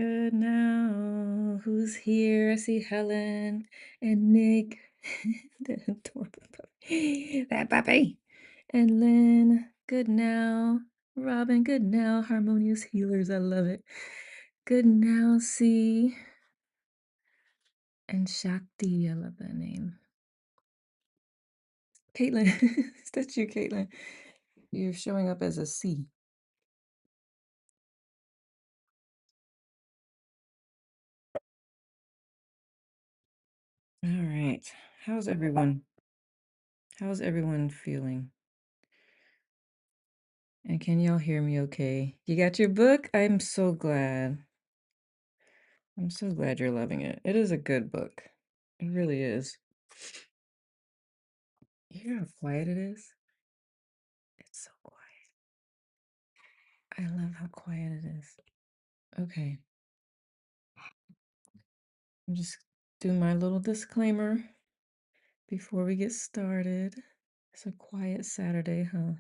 Good now. Who's here? I see Helen and Nick. The adorable puppy. That puppy. And Lynn. Good now. Robin. Good now. Harmonious Healers. I love it. Good now, C. And Shakti. I love that name. Caitlin. Is that you, Caitlin? You're showing up as a C. All right. How's everyone? How's everyone feeling? And can y'all hear me okay? You got your book? I'm so glad. I'm so glad you're loving it. It is a good book. It really is. You hear how quiet it is? It's so quiet. I love how quiet it is. Okay. I'm just doing my little disclaimer before we get started. It's a quiet Saturday, huh?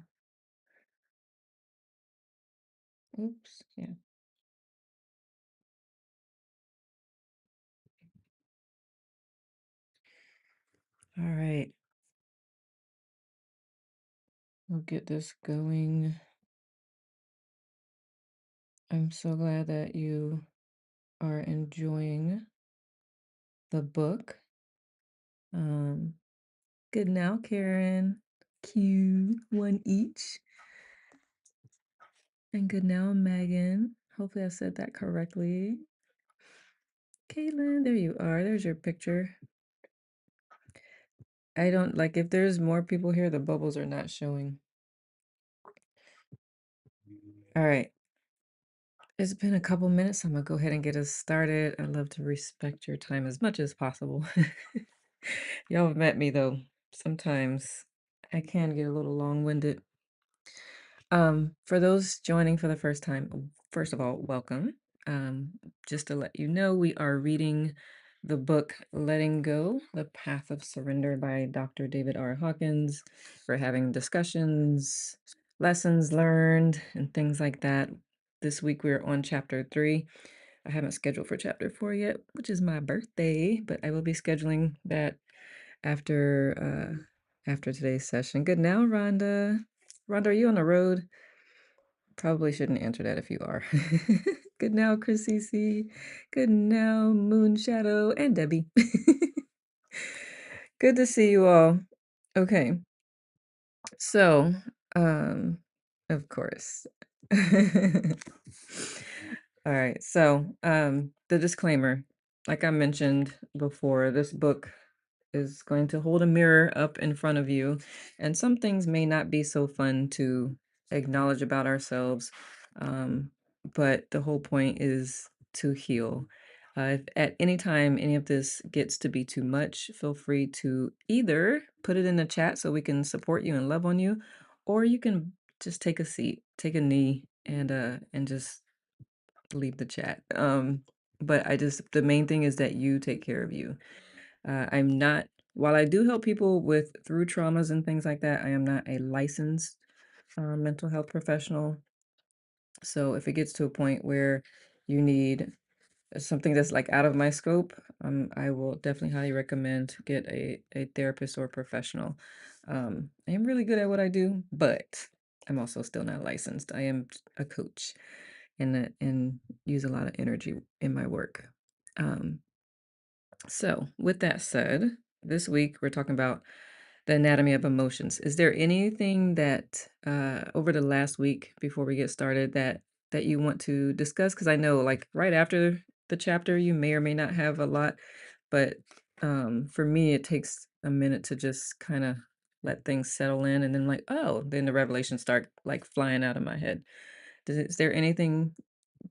Oops. Yeah. All right. We'll get this going. I'm so glad that you are enjoying the book. Good now, Karen. Q, one each. And good now, Megan. Hopefully I said that correctly. Caitlin, there you are. There's your picture. I don't like if there's more people here, the bubbles are not showing. All right. It's been a couple minutes. I'm gonna go ahead and get us started. I love to respect your time as much as possible. Y'all have met me though. Sometimes I can get a little long-winded. For those joining for the first time, first of all, welcome. Just to let you know, we are reading the book Letting Go, The Path of Surrender by Dr. David R. Hawkins. We're having discussions, lessons learned, and things like that. This week we're on chapter 3. I haven't scheduled for chapter 4 yet, which is my birthday, but I will be scheduling that after today's session. Good now, Rhonda. Rhonda, are you on the road? Probably shouldn't answer that if you are. Good now, Chris CC. Good now, Moon Shadow and Debbie. Good to see you all. Okay. So, of course. All right. So, the disclaimer, like I mentioned before, this book is going to hold a mirror up in front of you, and some things may not be so fun to acknowledge about ourselves. But the whole point is to heal. If at any time any of this gets to be too much, feel free to either put it in the chat so we can support you and love on you, or you can just take a seat, take a knee, and just leave the chat. But the main thing is that you take care of you. I'm not, while I do help people with through traumas and things like that, I am not a licensed mental health professional. So if it gets to a point where you need something that's like out of my scope, I will definitely highly recommend to get a therapist or professional. I am really good at what I do, but I'm also still not licensed. I am a coach and use a lot of energy in my work. So with that said, this week we're talking about the anatomy of emotions. Is there anything that over the last week before we get started that you want to discuss? Because I know like right after the chapter, you may or may not have a lot, but for me, it takes a minute to just kind of let things settle in, and then like, oh, then the revelations start like flying out of my head. Is there anything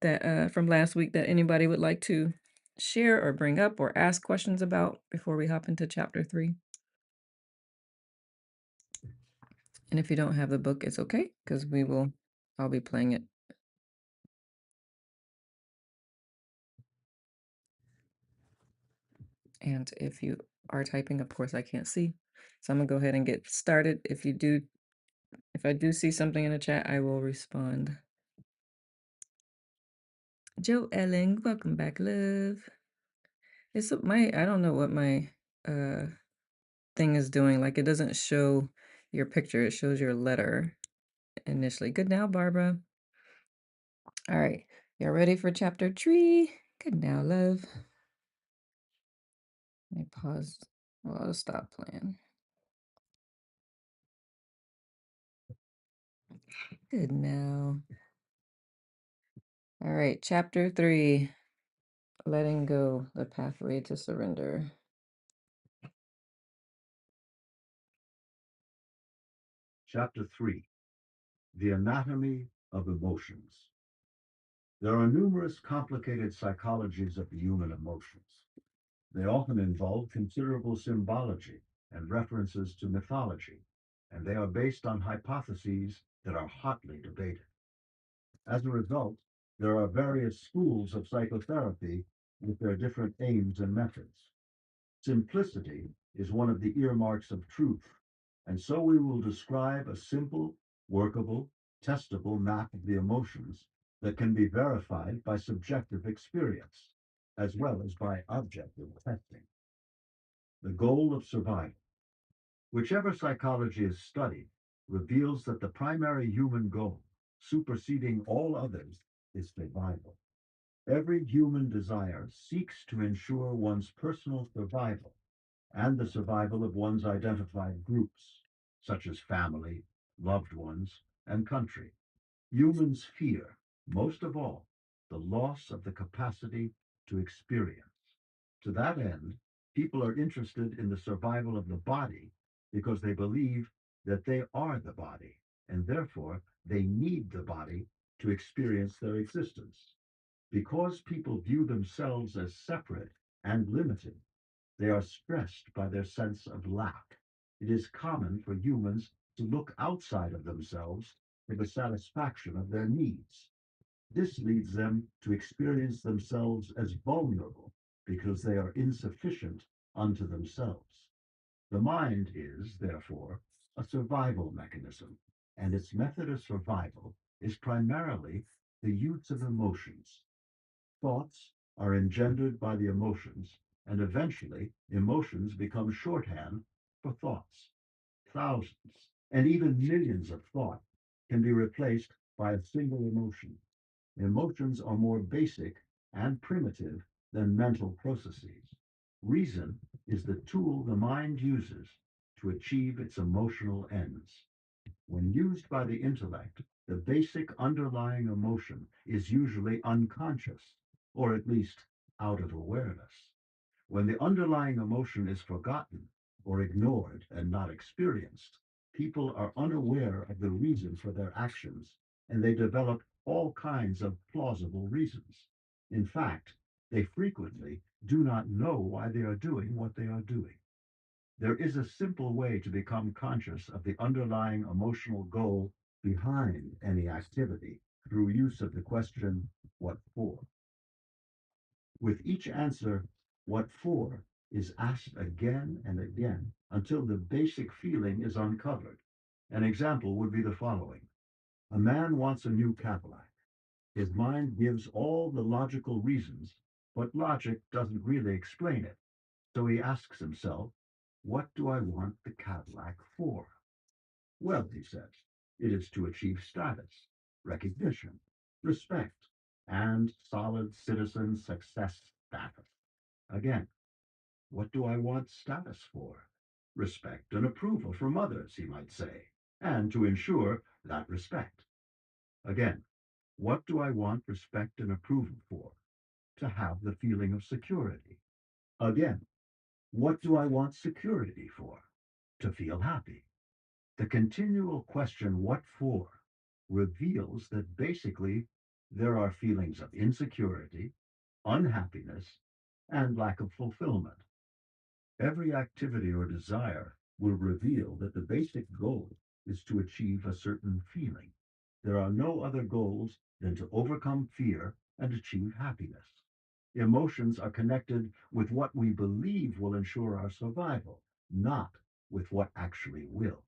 that from last week that anybody would like to share or bring up or ask questions about before we hop into chapter 3? And if you don't have the book, it's okay because I'll be playing it. And if you are typing, of course, I can't see. So I'm gonna go ahead and get started. If I do see something in the chat, I will respond. Joe Ellen, welcome back, love. It's my I don't know what my uh thing is doing. Like it doesn't show your picture, it shows your letter initially. Good now, Barbara. All right. Y'all ready for chapter 3? Good now, love. Let me pause. Well, I'll stop playing. Good now. All right, chapter 3. Letting go, the pathway to surrender. Chapter 3: The Anatomy of Emotions. There are numerous complicated psychologies of the human emotions. They often involve considerable symbology and references to mythology, and they are based on hypotheses that are hotly debated. As a result, there are various schools of psychotherapy with their different aims and methods. Simplicity is one of the earmarks of truth, and so we will describe a simple, workable, testable map of the emotions that can be verified by subjective experience, as well as by objective testing. The goal of survival. Whichever psychology is studied reveals that the primary human goal, superseding all others, is survival. Every human desire seeks to ensure one's personal survival and the survival of one's identified groups, such as family, loved ones, and country. Humans fear, most of all, the loss of the capacity to experience. To that end, people are interested in the survival of the body because they believe that they are the body, and therefore they need the body to experience their existence. Because people view themselves as separate and limited, they are stressed by their sense of lack. It is common for humans to look outside of themselves for the satisfaction of their needs. This leads them to experience themselves as vulnerable because they are insufficient unto themselves. The mind is, therefore, a survival mechanism, and its method of survival is primarily the use of emotions. Thoughts are engendered by the emotions, and eventually emotions become shorthand for thoughts. Thousands and even millions of thoughts can be replaced by a single emotion. Emotions are more basic and primitive than mental processes. Reason is the tool the mind uses to achieve its emotional ends. When used by the intellect, the basic underlying emotion is usually unconscious, or at least out of awareness. When the underlying emotion is forgotten or ignored and not experienced, people are unaware of the reason for their actions and they develop all kinds of plausible reasons. In fact, they frequently do not know why they are doing what they are doing. There is a simple way to become conscious of the underlying emotional goal behind any activity through use of the question, what for? With each answer, what for, is asked again and again until the basic feeling is uncovered. An example would be the following. A man wants a new Cadillac. His mind gives all the logical reasons, but logic doesn't really explain it. So he asks himself, what do I want the Cadillac for? Well, he says, it is to achieve status, recognition, respect, and solid citizen success status. Again, what do I want status for? Respect and approval from others, he might say, and to ensure that respect. Again, what do I want respect and approval for? To have the feeling of security. Again, what do I want security for? To feel happy. The continual question, what for, reveals that basically there are feelings of insecurity, unhappiness, and lack of fulfillment. Every activity or desire will reveal that the basic goal is to achieve a certain feeling. There are no other goals than to overcome fear and achieve happiness. Emotions are connected with what we believe will ensure our survival, not with what actually will.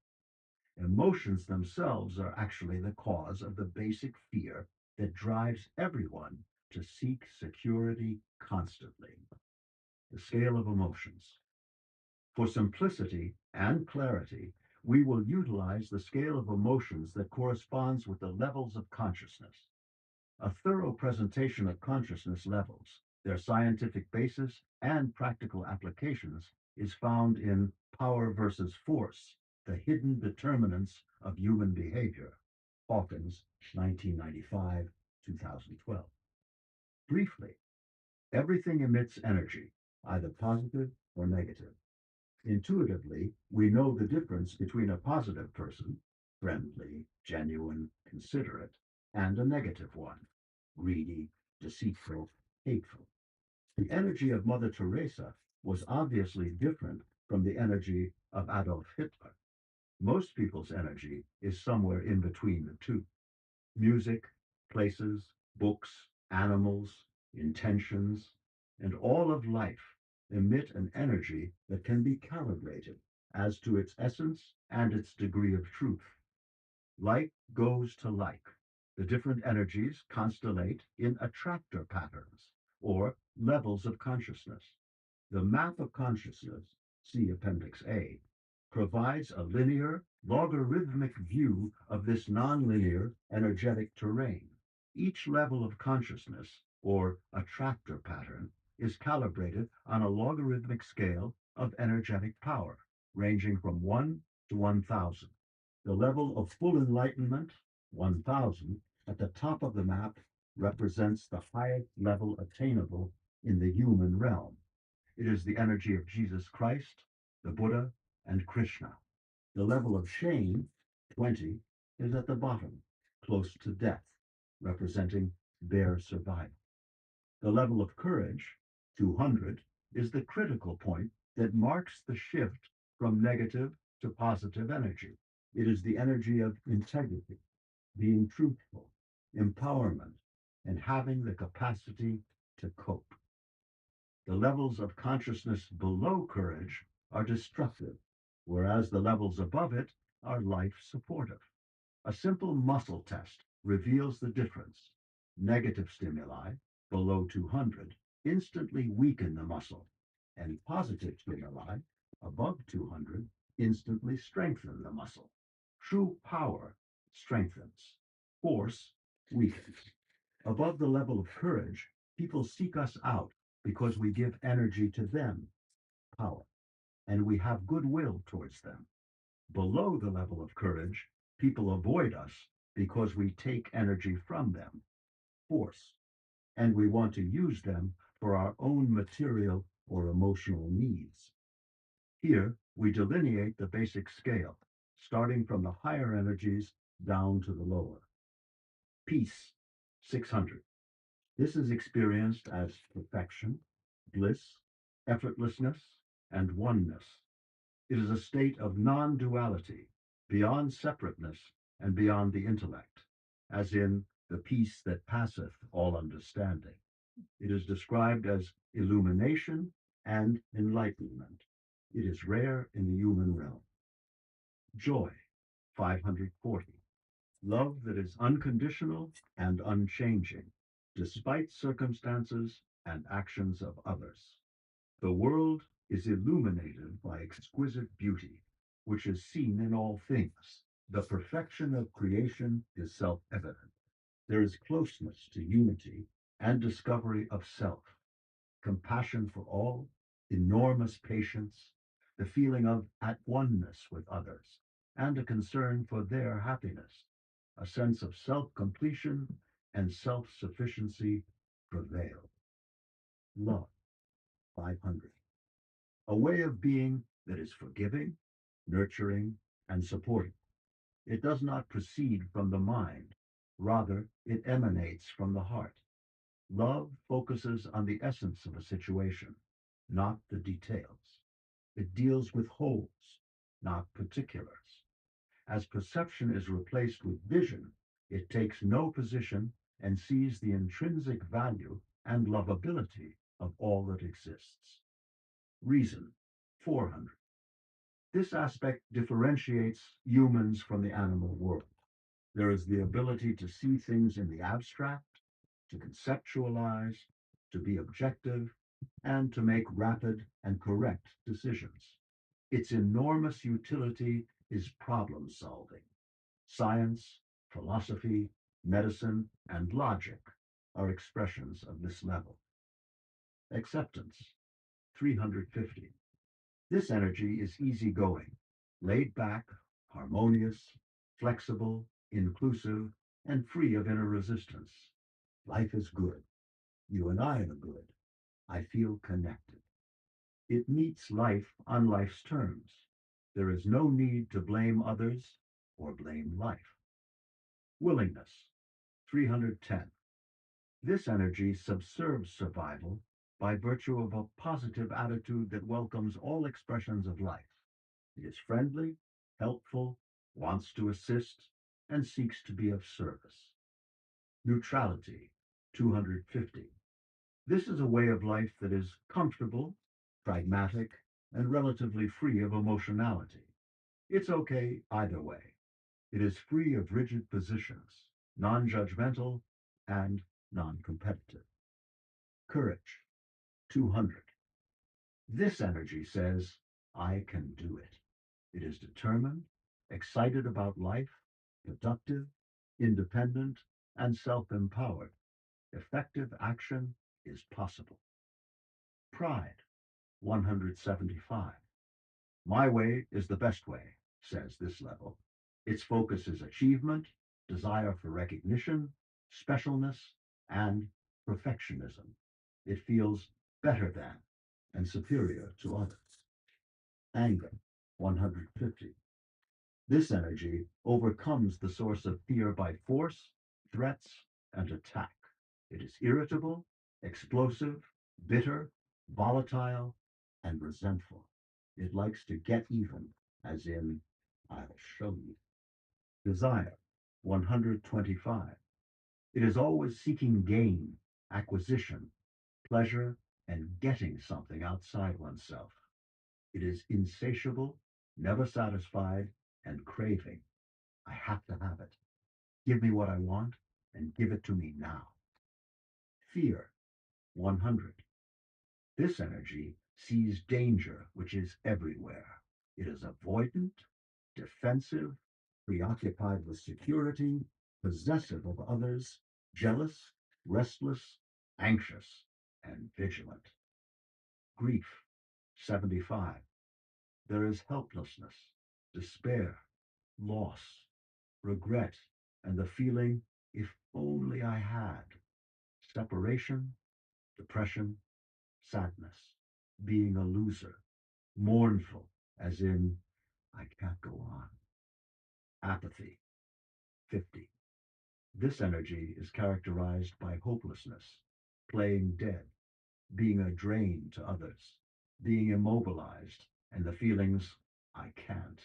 Emotions themselves are actually the cause of the basic fear that drives everyone to seek security constantly. The scale of emotions. For simplicity and clarity, we will utilize the scale of emotions that corresponds with the levels of consciousness. A thorough presentation of consciousness levels, their scientific basis, and practical applications is found in Power versus Force, The Hidden Determinants of Human Behavior, Hawkins, 1995, 2012. Briefly, everything emits energy, either positive or negative. Intuitively, we know the difference between a positive person, friendly, genuine, considerate, and a negative one, greedy, deceitful, hateful. The energy of Mother Teresa was obviously different from the energy of Adolf Hitler. Most people's energy is somewhere in between the two. Music, places, books, animals, intentions, and all of life emit an energy that can be calibrated as to its essence and its degree of truth. Like goes to like. The different energies constellate in attractor patterns or levels of consciousness. The map of consciousness, see Appendix A, provides a linear, logarithmic view of this nonlinear energetic terrain. Each level of consciousness, or attractor pattern, is calibrated on a logarithmic scale of energetic power, ranging from 1 to 1,000. The level of full enlightenment, 1,000, at the top of the map represents the highest level attainable in the human realm. It is the energy of Jesus Christ, the Buddha, and Krishna. The level of shame, 20, is at the bottom, close to death, representing bare survival. The level of courage, 200, is the critical point that marks the shift from negative to positive energy. It is the energy of integrity, being truthful, empowerment, and having the capacity to cope. The levels of consciousness below courage are destructive, whereas the levels above it are life supportive. A simple muscle test reveals the difference. Negative stimuli, below 200, instantly weaken the muscle, and positive stimuli, above 200, instantly strengthen the muscle. True power strengthens, force weakens. Above the level of courage, people seek us out because we give energy to them, power, and we have goodwill towards them. Below the level of courage, people avoid us because we take energy from them, force, and we want to use them for our own material or emotional needs. Here, we delineate the basic scale, starting from the higher energies down to the lower. Peace, 600. This is experienced as perfection, bliss, effortlessness, and oneness. It is a state of non duality, beyond separateness and beyond the intellect, as in the peace that passeth all understanding. It is described as illumination and enlightenment. It is rare in the human realm. Joy, 540. Love that is unconditional and unchanging, despite circumstances and actions of others. The world is illuminated by exquisite beauty, which is seen in all things. The perfection of creation is self evident. There is closeness to unity and discovery of self, compassion for all, enormous patience, the feeling of at oneness with others, and a concern for their happiness. A sense of self completion and self sufficiency prevail. Love, 500. A way of being that is forgiving, nurturing, and supportive. It does not proceed from the mind, rather, it emanates from the heart. Love focuses on the essence of a situation, not the details. It deals with wholes, not particulars. As perception is replaced with vision, it takes no position and sees the intrinsic value and lovability of all that exists. Reason, 400. This aspect differentiates humans from the animal world. There is the ability to see things in the abstract, to conceptualize, to be objective, and to make rapid and correct decisions. Its enormous utility is problem solving. Science, philosophy, medicine, and logic are expressions of this level. Acceptance, 350. This energy is easygoing, laid back, harmonious, flexible, inclusive, and free of inner resistance. Life is good. You and I are good. I feel connected. It meets life on life's terms. There is no need to blame others or blame life. Willingness, 310. This energy subserves survival by virtue of a positive attitude that welcomes all expressions of life. It is friendly, helpful, wants to assist, and seeks to be of service. Neutrality, 250. This is a way of life that is comfortable, pragmatic, and relatively free of emotionality. It's okay either way. It is free of rigid positions, non judgmental, and non competitive. Courage, 200. This energy says, I can do it. It is determined, excited about life, productive, independent, and self empowered. Effective action is possible. Pride, 175. My way is the best way, says this level. Its focus is achievement, desire for recognition, specialness, and perfectionism. It feels better than and superior to others. Anger, 150. This energy overcomes the source of fear by force, threats, and attack. It is irritable, explosive, bitter, volatile, and resentful. It likes to get even, as in, I'll show you. Desire, 125. It is always seeking gain, acquisition, pleasure, and getting something outside oneself. It is insatiable, never satisfied, and craving. I have to have it. Give me what I want and give it to me now. Fear, 100. This energy sees danger, which is everywhere. It is avoidant, defensive, preoccupied with security, possessive of others, jealous, restless, anxious, and vigilant. Grief, 75. There is helplessness, despair, loss, regret, and the feeling, if only I had. Separation, depression, sadness, being a loser, mournful, as in, I can't go on. Apathy, 50. This energy is characterized by hopelessness, playing dead, being a drain to others, being immobilized, and the feelings, I can't,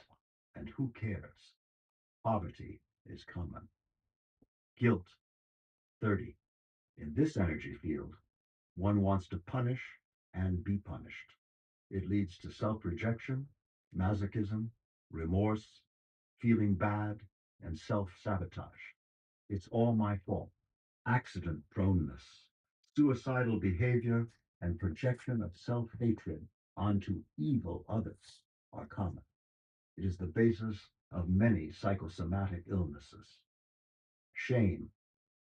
and who cares? Poverty is common. Guilt, 30. In this energy field, one wants to punish and be punished. It leads to self rejection, masochism, remorse, feeling bad, and self sabotage. It's all my fault. Accident proneness, suicidal behavior, and projection of self hatred onto evil others are common. It is the basis of many psychosomatic illnesses. Shame,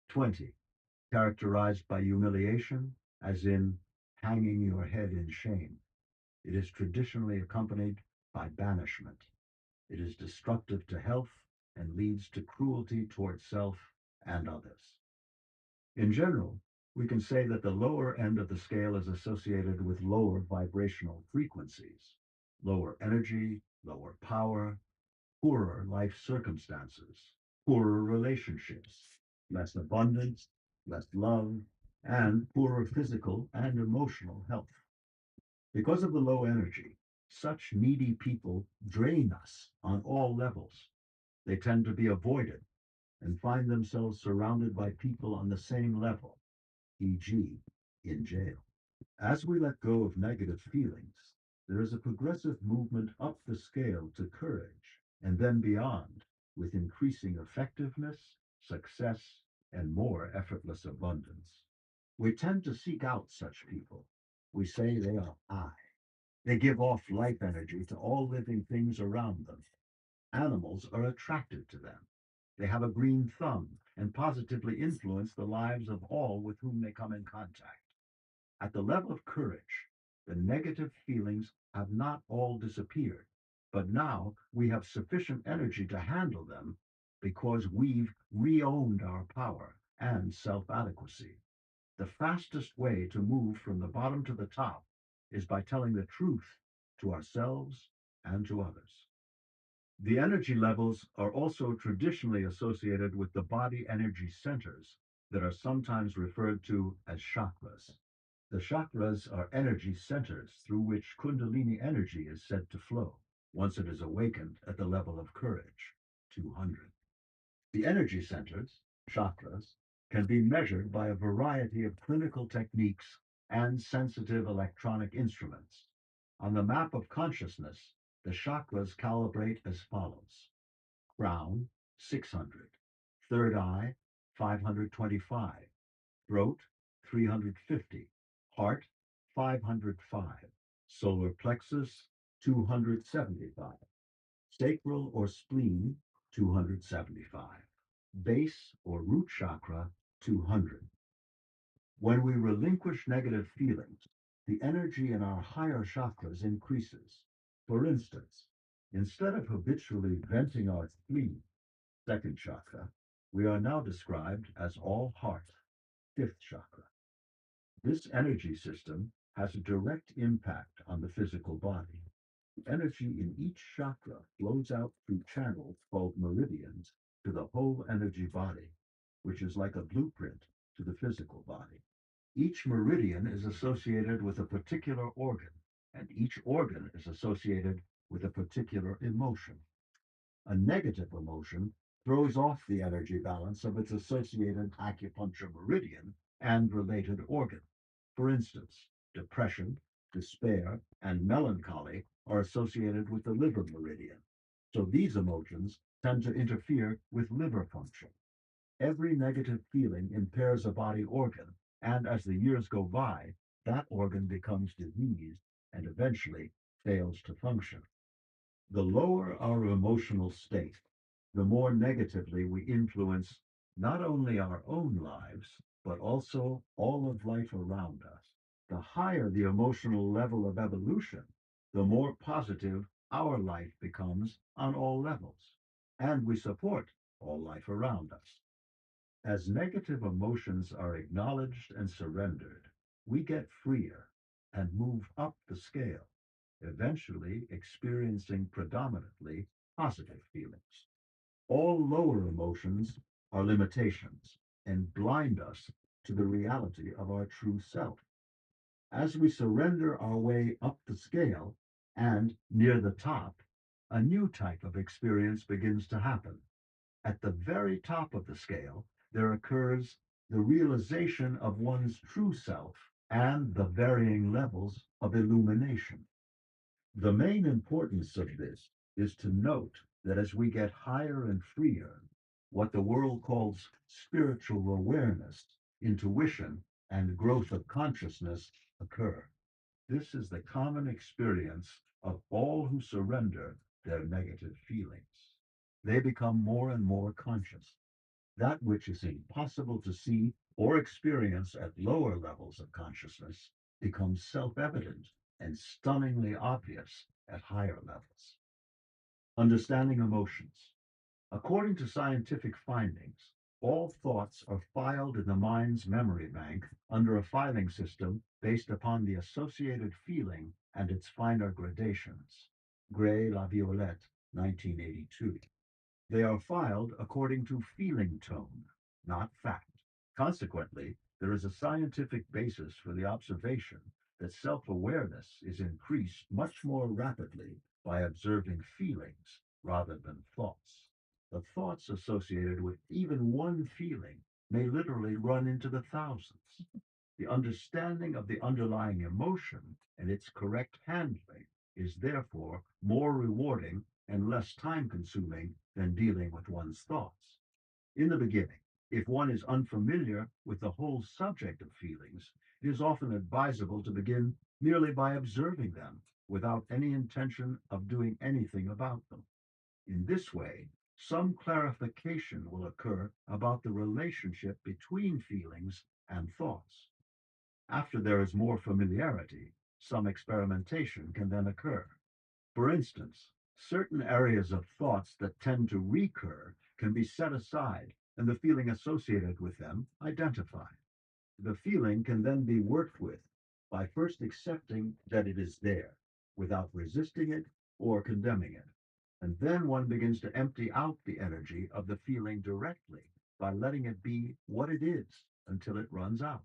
20, characterized by humiliation, as in hanging your head in shame. It is traditionally accompanied by banishment. It is destructive to health and leads to cruelty towards self and others. In general, we can say that the lower end of the scale is associated with lower vibrational frequencies, lower energy, lower power, poorer life circumstances, poorer relationships, less abundance, less love, and poorer physical and emotional health. Because of the low energy, such needy people drain us on all levels. They tend to be avoided and find themselves surrounded by people on the same level, e.g., in jail. As we let go of negative feelings, there is a progressive movement up the scale to courage and then beyond with increasing effectiveness, success, and more effortless abundance. We tend to seek out such people. We say they are I. They give off life energy to all living things around them. Animals are attracted to them. They have a green thumb and positively influence the lives of all with whom they come in contact. At the level of courage, the negative feelings have not all disappeared, but now we have sufficient energy to handle them because we've re-owned our power and self-adequacy. The fastest way to move from the bottom to the top is by telling the truth to ourselves and to others. The energy levels are also traditionally associated with the body energy centers that are sometimes referred to as chakras. The chakras are energy centers through which Kundalini energy is said to flow once it is awakened at the level of courage, 200. The energy centers, chakras, can be measured by a variety of clinical techniques and sensitive electronic instruments. On the map of consciousness, the chakras calibrate as follows: crown, 600; third eye, 525; throat, 350; heart, 505; solar plexus, 275; sacral or spleen, 275; base or root chakra, 200. When we relinquish negative feelings, the energy in our higher chakras increases. For instance, instead of habitually venting our spleen, second chakra, we are now described as all heart, fifth chakra. This energy system has a direct impact on the physical body. The energy in each chakra flows out through channels called meridians to the whole energy body, which is like a blueprint to the physical body. Each meridian is associated with a particular organ, and each organ is associated with a particular emotion. A negative emotion throws off the energy balance of its associated acupuncture meridian and related organ. For instance, depression, despair, and melancholy are associated with the liver meridian. So these emotions tend to interfere with liver function. Every negative feeling impairs a body organ, and as the years go by, that organ becomes diseased and eventually fails to function. The lower our emotional state, the more negatively we influence not only our own lives, but also all of life around us. The higher the emotional level of evolution, the more positive our life becomes on all levels, and we support all life around us. As negative emotions are acknowledged and surrendered, we get freer and move up the scale, eventually experiencing predominantly positive feelings. All lower emotions are limitations and blind us to the reality of our true self. As we surrender our way up the scale and near the top, a new type of experience begins to happen. At the very top of the scale, there occurs the realization of one's true self and the varying levels of illumination. The main importance of this is to note that as we get higher and freer, what the world calls spiritual awareness, intuition, and growth of consciousness occur. This is the common experience of all who surrender their negative feelings. They become more and more conscious. That which is impossible to see or experience at lower levels of consciousness becomes self evident and stunningly obvious at higher levels. Understanding emotions. According to scientific findings, all thoughts are filed in the mind's memory bank under a filing system based upon the associated feeling and its finer gradations. Gray La Violette, 1982. They are filed according to feeling tone, not fact. Consequently, there is a scientific basis for the observation that self awareness is increased much more rapidly by observing feelings rather than thoughts. The thoughts associated with even one feeling may literally run into the thousands. The understanding of the underlying emotion and its correct handling is therefore more rewarding and less time consuming than dealing with one's thoughts. In the beginning, If one is unfamiliar with the whole subject of feelings, it is often advisable to begin merely by observing them without any intention of doing anything about them. In this way, some clarification will occur about the relationship between feelings and thoughts. After there is more familiarity, some experimentation can then occur. For instance, certain areas of thoughts that tend to recur can be set aside and the feeling associated with them identified. The feeling can then be worked with by first accepting that it is there without resisting it or condemning it. And then one begins to empty out the energy of the feeling directly by letting it be what it is until it runs out.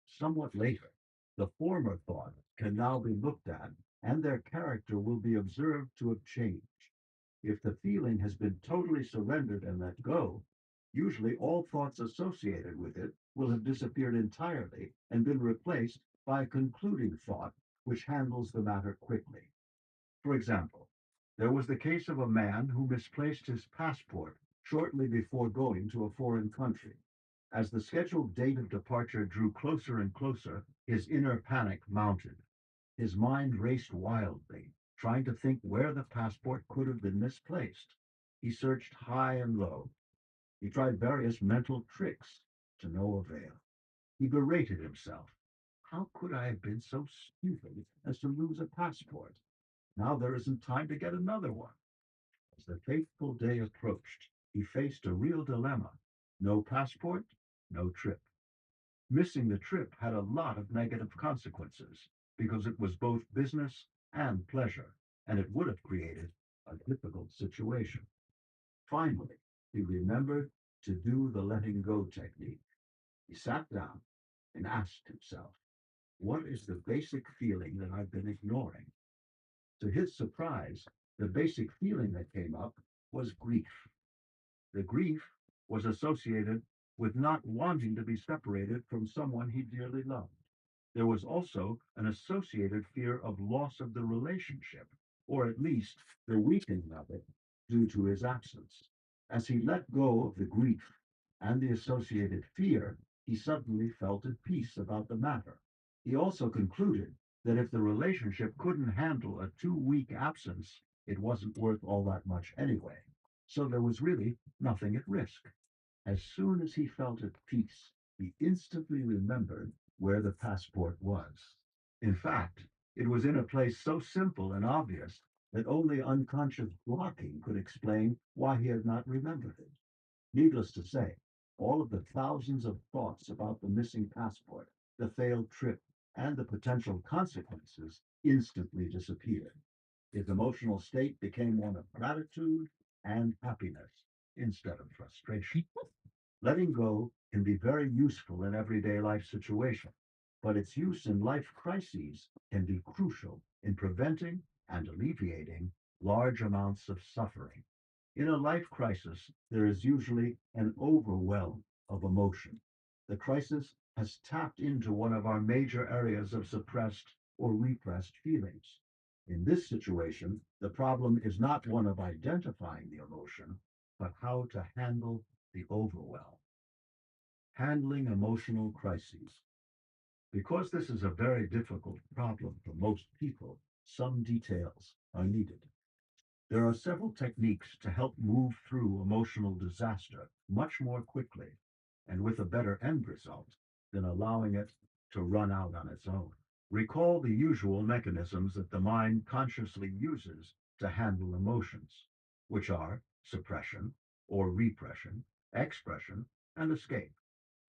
Somewhat later, the former thought can now be looked at and their character will be observed to have changed. If the feeling has been totally surrendered and let go, usually all thoughts associated with it will have disappeared entirely and been replaced by a concluding thought which handles the matter quickly. For example, there was the case of a man who misplaced his passport shortly before going to a foreign country. As the scheduled date of departure drew closer and closer, his inner panic mounted. His mind raced wildly, trying to think where the passport could have been misplaced. He searched high and low. He tried various mental tricks to no avail. He berated himself. How could I have been so stupid as to lose a passport? Now there isn't time to get another one. As the fateful day approached, he faced a real dilemma. No passport, no trip. Missing the trip had a lot of negative consequences because it was both business and pleasure, and it would have created a difficult situation. Finally, he remembered to do the letting go technique. He sat down and asked himself, what is the basic feeling that I've been ignoring? To his surprise, the basic feeling that came up was grief. The grief was associated with not wanting to be separated from someone he dearly loved. There was also an associated fear of loss of the relationship, or at least the weakening of it, due to his absence. As he let go of the grief and the associated fear, he suddenly felt at peace about the matter. He also concluded that if the relationship couldn't handle a 2 week absence, it wasn't worth all that much anyway. So there was really nothing at risk. As soon as he felt at peace, he instantly remembered where the passport was. In fact, it was in a place so simple and obvious that only unconscious blocking could explain why he had not remembered it. Needless to say, all of the thousands of thoughts about the missing passport, the failed trip, and the potential consequences instantly disappeared. His emotional state became one of gratitude and happiness instead of frustration. Letting go can be very useful in everyday life situations, but its use in life crises can be crucial in preventing and alleviating large amounts of suffering. In a life crisis, there is usually an overwhelm of emotion. The crisis has tapped into one of our major areas of suppressed or repressed feelings. In this situation, the problem is not one of identifying the emotion, but how to handle the overwhelm. Handling emotional crises. Because this is a very difficult problem for most people, some details are needed. There are several techniques to help move through emotional disaster much more quickly and with a better end result than allowing it to run out on its own. Recall the usual mechanisms that the mind consciously uses to handle emotions, which are suppression or repression, expression, and escape.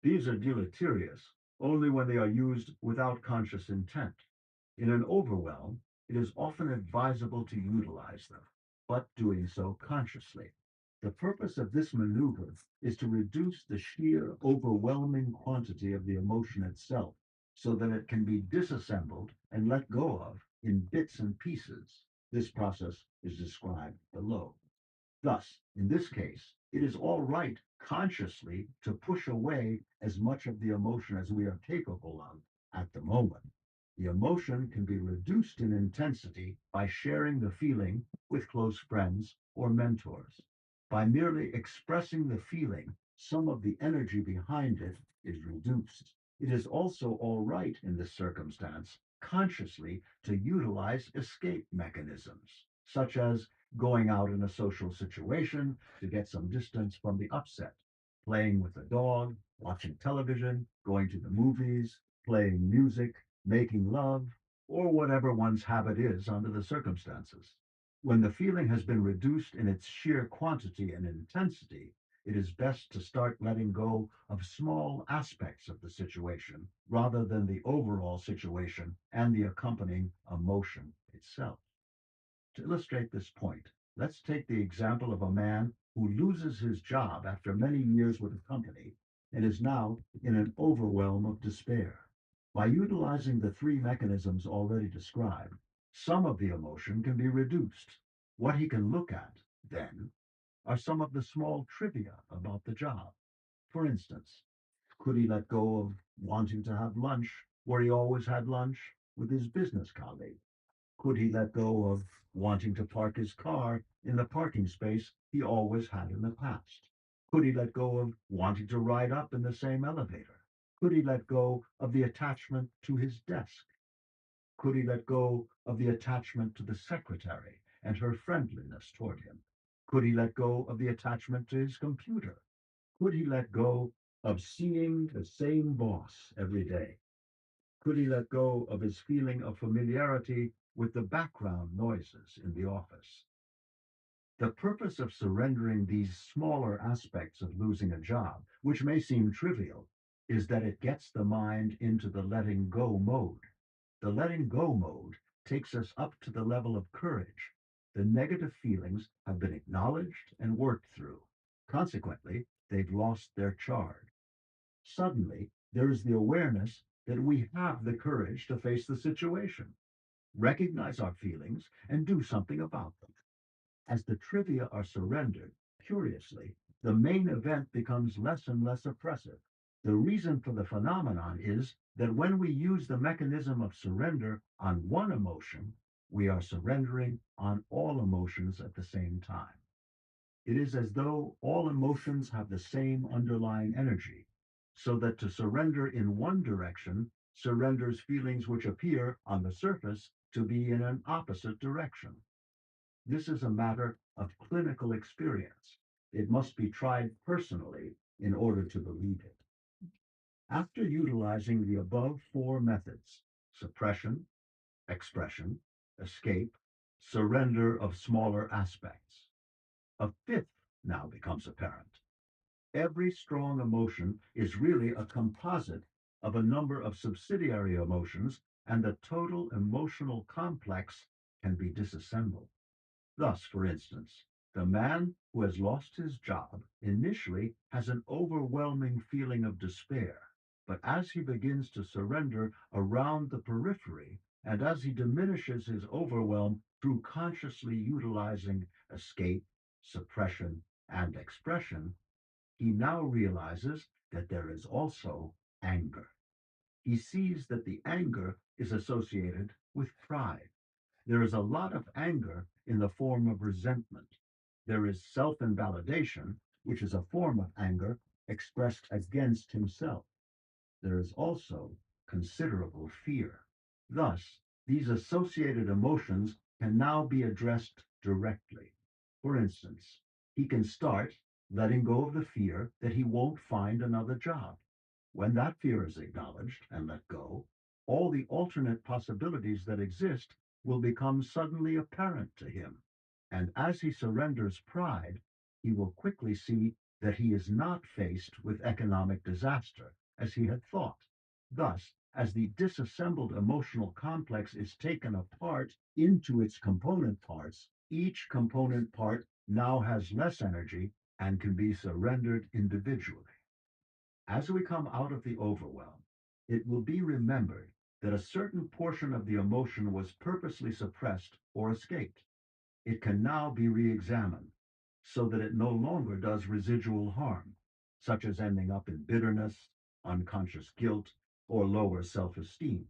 These are deleterious only when they are used without conscious intent. In an overwhelm, it is often advisable to utilize them, but doing so consciously. The purpose of this maneuver is to reduce the sheer overwhelming quantity of the emotion itself so that it can be disassembled and let go of in bits and pieces. This process is described below. Thus, in this case, it is all right consciously to push away as much of the emotion as we are capable of at the moment. The emotion can be reduced in intensity by sharing the feeling with close friends or mentors. By merely expressing the feeling some of the energy behind it is reduced. It is also all right in this circumstance consciously to utilize escape mechanisms, such as going out in a social situation to get some distance from the upset, playing with a dog, watching television, going to the movies, playing music, making love, or whatever one's habit is under the circumstances. When the feeling has been reduced in its sheer quantity and intensity, it is best to start letting go of small aspects of the situation rather than the overall situation and the accompanying emotion itself. To illustrate this point, let's take the example of a man who loses his job after many years with a company and is now in an overwhelm of despair. By utilizing the three mechanisms already described, some of the emotion can be reduced. What he can look at, then, are some of the small trivia about the job. For instance, could he let go of wanting to have lunch where he always had lunch with his business colleague? Could he let go of wanting to park his car in the parking space he always had in the past? Could he let go of wanting to ride up in the same elevator? Could he let go of the attachment to his desk? Could he let go of the attachment to the secretary and her friendliness toward him? Could he let go of the attachment to his computer? Could he let go of seeing the same boss every day? Could he let go of his feeling of familiarity with the background noises in the office? The purpose of surrendering these smaller aspects of losing a job, which may seem trivial, is that it gets the mind into the letting go mode. The letting go mode takes us up to the level of courage. The negative feelings have been acknowledged and worked through. Consequently, they've lost their charge. Suddenly, there is the awareness that we have the courage to face the situation, recognize our feelings, and do something about them. As the trivia are surrendered, curiously, the main event becomes less and less oppressive. The reason for the phenomenon is that when we use the mechanism of surrender on one emotion, we are surrendering on all emotions at the same time. It is as though all emotions have the same underlying energy, so that to surrender in one direction surrenders feelings which appear on the surface to be in an opposite direction. This is a matter of clinical experience. It must be tried personally in order to believe it. After utilizing the above four methods, suppression, expression, escape, surrender of smaller aspects, a fifth now becomes apparent. Every strong emotion is really a composite of a number of subsidiary emotions, and the total emotional complex can be disassembled. Thus, for instance, the man who has lost his job initially has an overwhelming feeling of despair, but as he begins to surrender around the periphery, and as he diminishes his overwhelm through consciously utilizing escape, suppression, and expression, he now realizes that there is also anger. He sees that the anger is associated with pride. There is a lot of anger in the form of resentment. There is self invalidation, which is a form of anger expressed against himself. There is also considerable fear. Thus, these associated emotions can now be addressed directly. For instance, he can start letting go of the fear that he won't find another job. When that fear is acknowledged and let go, all the alternate possibilities that exist will become suddenly apparent to him. And as he surrenders pride, he will quickly see that he is not faced with economic disaster as he had thought. Thus, as the disassembled emotional complex is taken apart into its component parts, each component part now has less energy and can be surrendered individually. As we come out of the overwhelm, it will be remembered that a certain portion of the emotion was purposely suppressed or escaped. It can now be re examined so that it no longer does residual harm, such as ending up in bitterness, unconscious guilt, or lower self esteem.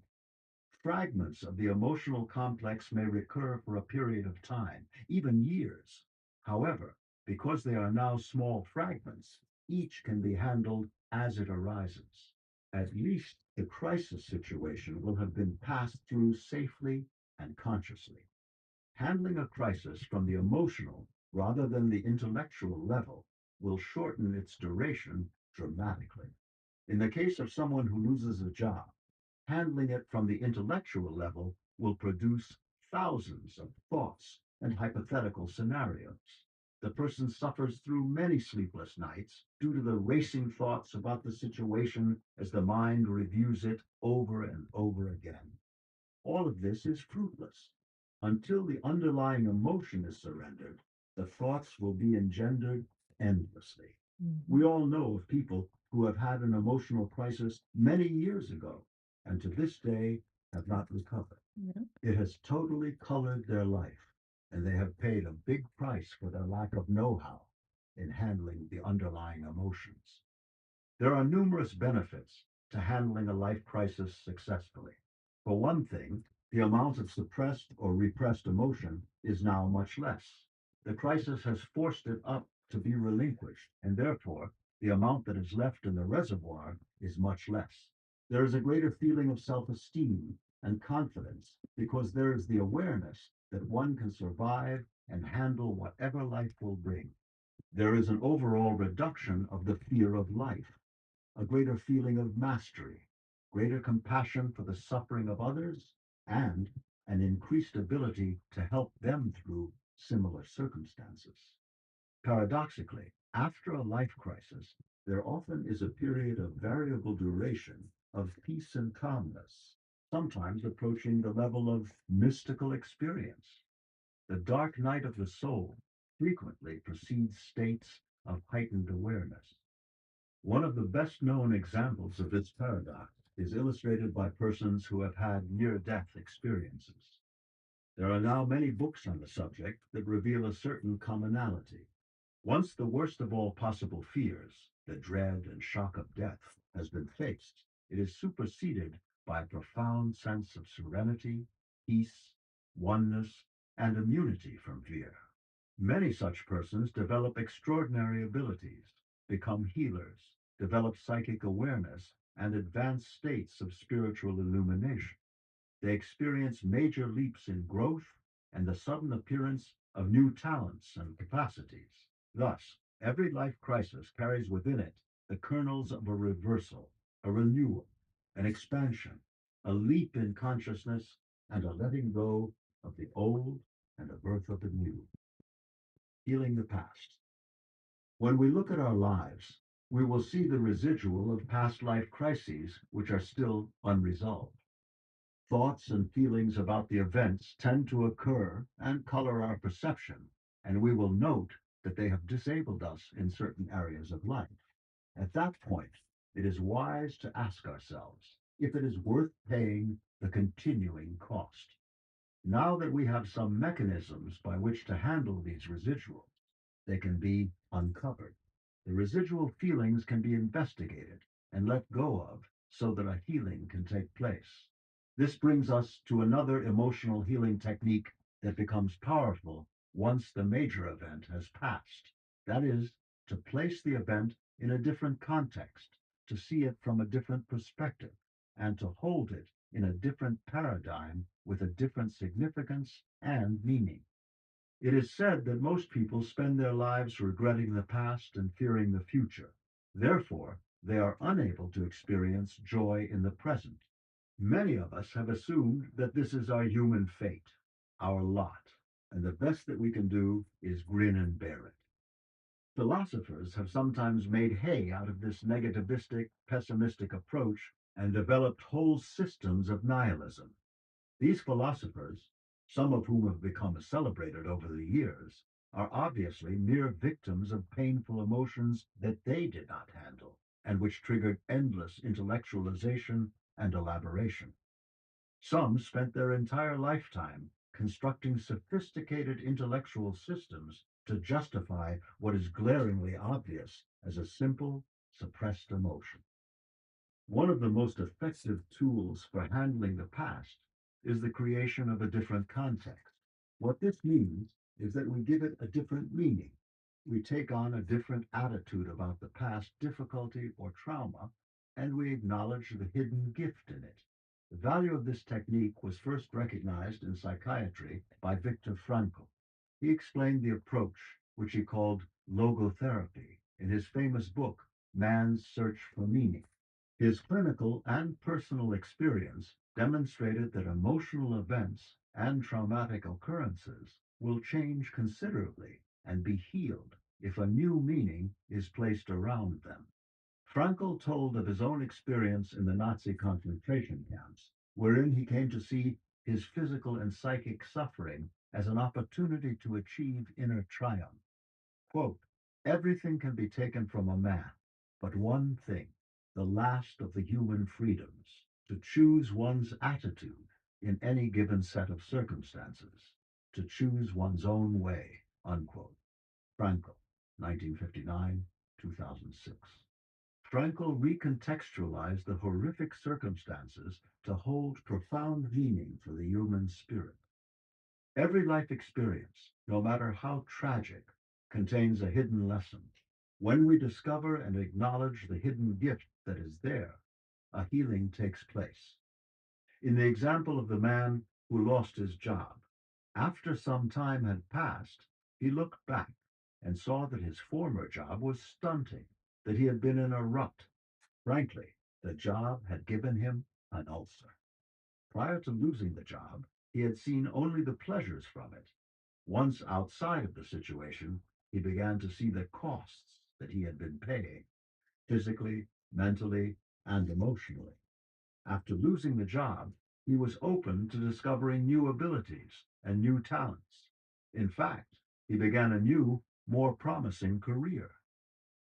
Fragments of the emotional complex may recur for a period of time, even years. However, because they are now small fragments, Each can be handled as it arises. At least the crisis situation will have been passed through safely and consciously. Handling a crisis from the emotional rather than the intellectual level will shorten its duration dramatically. In the case of someone who loses a job, handling it from the intellectual level will produce thousands of thoughts and hypothetical scenarios. The person suffers through many sleepless nights due to the racing thoughts about the situation as the mind reviews it over and over again. All of this is fruitless. Until the underlying emotion is surrendered, the thoughts will be engendered endlessly. We Mhm. all know of people who have had an emotional crisis many years ago and to this day have not recovered. Yeah. It has totally colored their life, and they have paid a big price for their lack of know how in handling the underlying emotions. There are numerous benefits to handling a life crisis successfully. For one thing, the amount of suppressed or repressed emotion is now much less. The crisis has forced it up to be relinquished, and therefore the amount that is left in the reservoir is much less. There is a greater feeling of self esteem and confidence because there is the awareness that one can survive and handle whatever life will bring. There is an overall reduction of the fear of life, a greater feeling of mastery, greater compassion for the suffering of others, and an increased ability to help them through similar circumstances. Paradoxically, after a life crisis, there often is a period of variable duration of peace and calmness, sometimes approaching the level of mystical experience. The dark night of the soul frequently precedes states of heightened awareness. One of the best known examples of this paradox is illustrated by persons who have had near death experiences. There are now many books on the subject that reveal a certain commonality. Once the worst of all possible fears, the dread and shock of death, has been faced, it is superseded by a profound sense of serenity, peace, oneness, and immunity from fear. Many such persons develop extraordinary abilities, become healers, develop psychic awareness, and advance states of spiritual illumination. They experience major leaps in growth and the sudden appearance of new talents and capacities. Thus, every life crisis carries within it the kernels of a reversal, a renewal, an expansion, a leap in consciousness, and a letting go of the old and a birth of the new. Healing the past. When we look at our lives, we will see the residual of past life crises which are still unresolved. Thoughts and feelings about the events tend to occur and color our perception, and we will note that they have disabled us in certain areas of life. At that point, it is wise to ask ourselves if it is worth paying the continuing cost. Now that we have some mechanisms by which to handle these residuals, they can be uncovered. The residual feelings can be investigated and let go of so that a healing can take place. This brings us to another emotional healing technique that becomes powerful once the major event has passed. That is, to place the event in a different context, to see it from a different perspective, and to hold it in a different paradigm with a different significance and meaning. It is said that most people spend their lives regretting the past and fearing the future. Therefore, they are unable to experience joy in the present. Many of us have assumed that this is our human fate, our lot, and the best that we can do is grin and bear it. Philosophers have sometimes made hay out of this negativistic, pessimistic approach and developed whole systems of nihilism. These philosophers, some of whom have become celebrated over the years, are obviously mere victims of painful emotions that they did not handle, and which triggered endless intellectualization and elaboration. Some spent their entire lifetime constructing sophisticated intellectual systems to justify what is glaringly obvious as a simple, suppressed emotion. One of the most effective tools for handling the past is the creation of a different context. What this means is that we give it a different meaning. We take on a different attitude about the past difficulty or trauma, and we acknowledge the hidden gift in it. The value of this technique was first recognized in psychiatry by Viktor Frankl. He explained the approach, which he called logotherapy, in his famous book, Man's Search for Meaning. His clinical and personal experience demonstrated that emotional events and traumatic occurrences will change considerably and be healed if a new meaning is placed around them. Frankl told of his own experience in the Nazi concentration camps, wherein he came to see his physical and psychic suffering as an opportunity to achieve inner triumph. Quote, everything can be taken from a man, but one thing, the last of the human freedoms, to choose one's attitude in any given set of circumstances, to choose one's own way, unquote. Frankl, 1959, 2006. Frankl recontextualized the horrific circumstances to hold profound meaning for the human spirit. Every life experience, no matter how tragic, contains a hidden lesson. When we discover and acknowledge the hidden gift that is there, a healing takes place. In the example of the man who lost his job, after some time had passed, he looked back and saw that his former job was stunting, that he had been in a rut. Frankly, the job had given him an ulcer. Prior to losing the job, he had seen only the pleasures from it. Once outside of the situation, he began to see the costs that he had been paying, physically, mentally, and emotionally. After losing the job, he was open to discovering new abilities and new talents. In fact, he began a new, more promising career.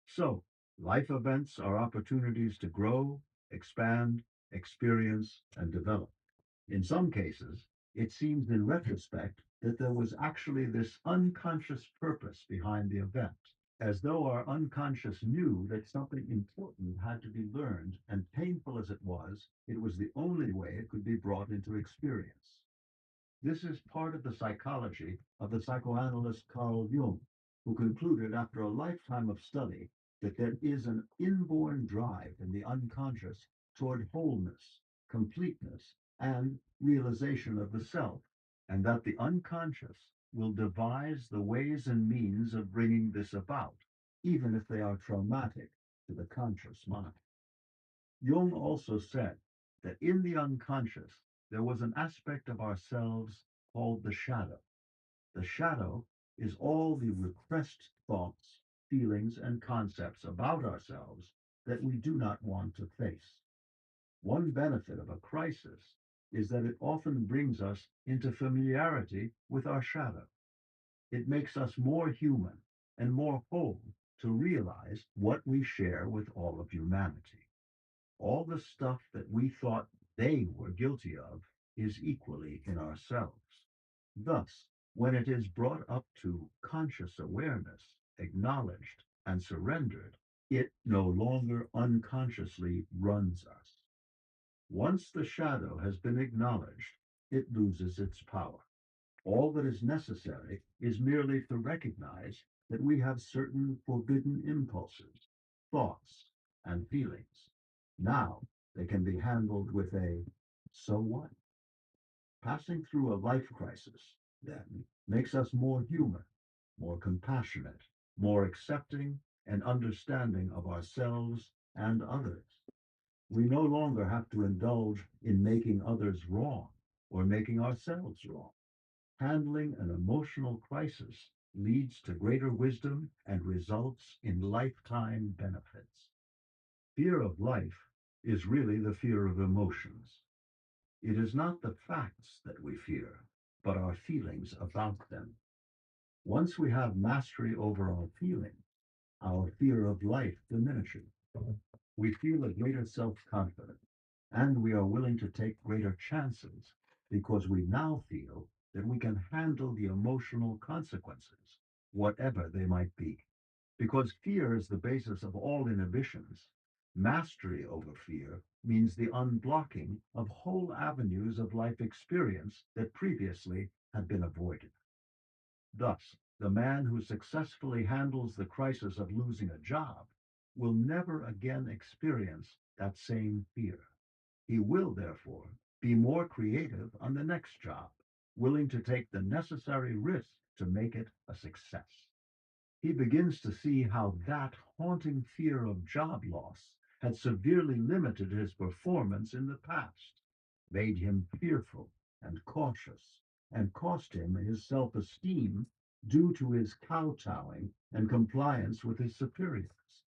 So, life events are opportunities to grow, expand, experience, and develop. In some cases, it seems in retrospect that there was actually this unconscious purpose behind the event, as though our unconscious knew that something important had to be learned, and painful as it was the only way it could be brought into experience. This is part of the psychology of the psychoanalyst Carl Jung, who concluded after a lifetime of study that there is an inborn drive in the unconscious toward wholeness, completeness, and realization of the self, and that the unconscious will devise the ways and means of bringing this about, even if they are traumatic to the conscious mind. Jung also said that in the unconscious there was an aspect of ourselves called the shadow. The shadow is all the repressed thoughts, feelings, and concepts about ourselves that we do not want to face. One benefit of a crisis is that it often brings us into familiarity with our shadow. It makes us more human and more whole to realize what we share with all of humanity. All the stuff that we thought they were guilty of is equally in ourselves. Thus, when it is brought up to conscious awareness, acknowledged, and surrendered, it no longer unconsciously runs us. Once the shadow has been acknowledged, it loses its power. All that is necessary is merely to recognize that we have certain forbidden impulses, thoughts, and feelings. Now they can be handled with a so what? Passing through a life crisis, then, makes us more human, more compassionate, more accepting and understanding of ourselves and others. We no longer have to indulge in making others wrong or making ourselves wrong. Handling an emotional crisis leads to greater wisdom and results in lifetime benefits. Fear of life is really the fear of emotions. It is not the facts that we fear, but our feelings about them. Once we have mastery over our feelings, our fear of life diminishes. We feel a greater self confidence, and we are willing to take greater chances because we now feel that we can handle the emotional consequences, whatever they might be. Because fear is the basis of all inhibitions, mastery over fear means the unblocking of whole avenues of life experience that previously had been avoided. Thus, The man who successfully handles the crisis of losing a job will never again experience that same fear. He will, therefore, be more creative on the next job, willing to take the necessary risk to make it a success. He begins to see how that haunting fear of job loss had severely limited his performance in the past, made him fearful and cautious, and cost him his self esteem due to his kowtowing and compliance with his superiors.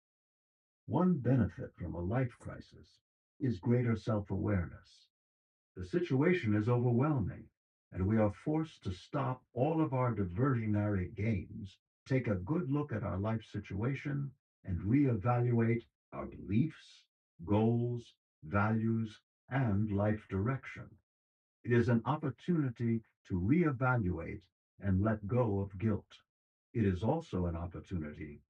One benefit from a life crisis is greater self awareness. The situation is overwhelming, and we are forced to stop all of our diversionary games, take a good look at our life situation, and reevaluate our beliefs, goals, values, and life direction. It is an opportunity to reevaluate and let go of guilt. It is also an opportunity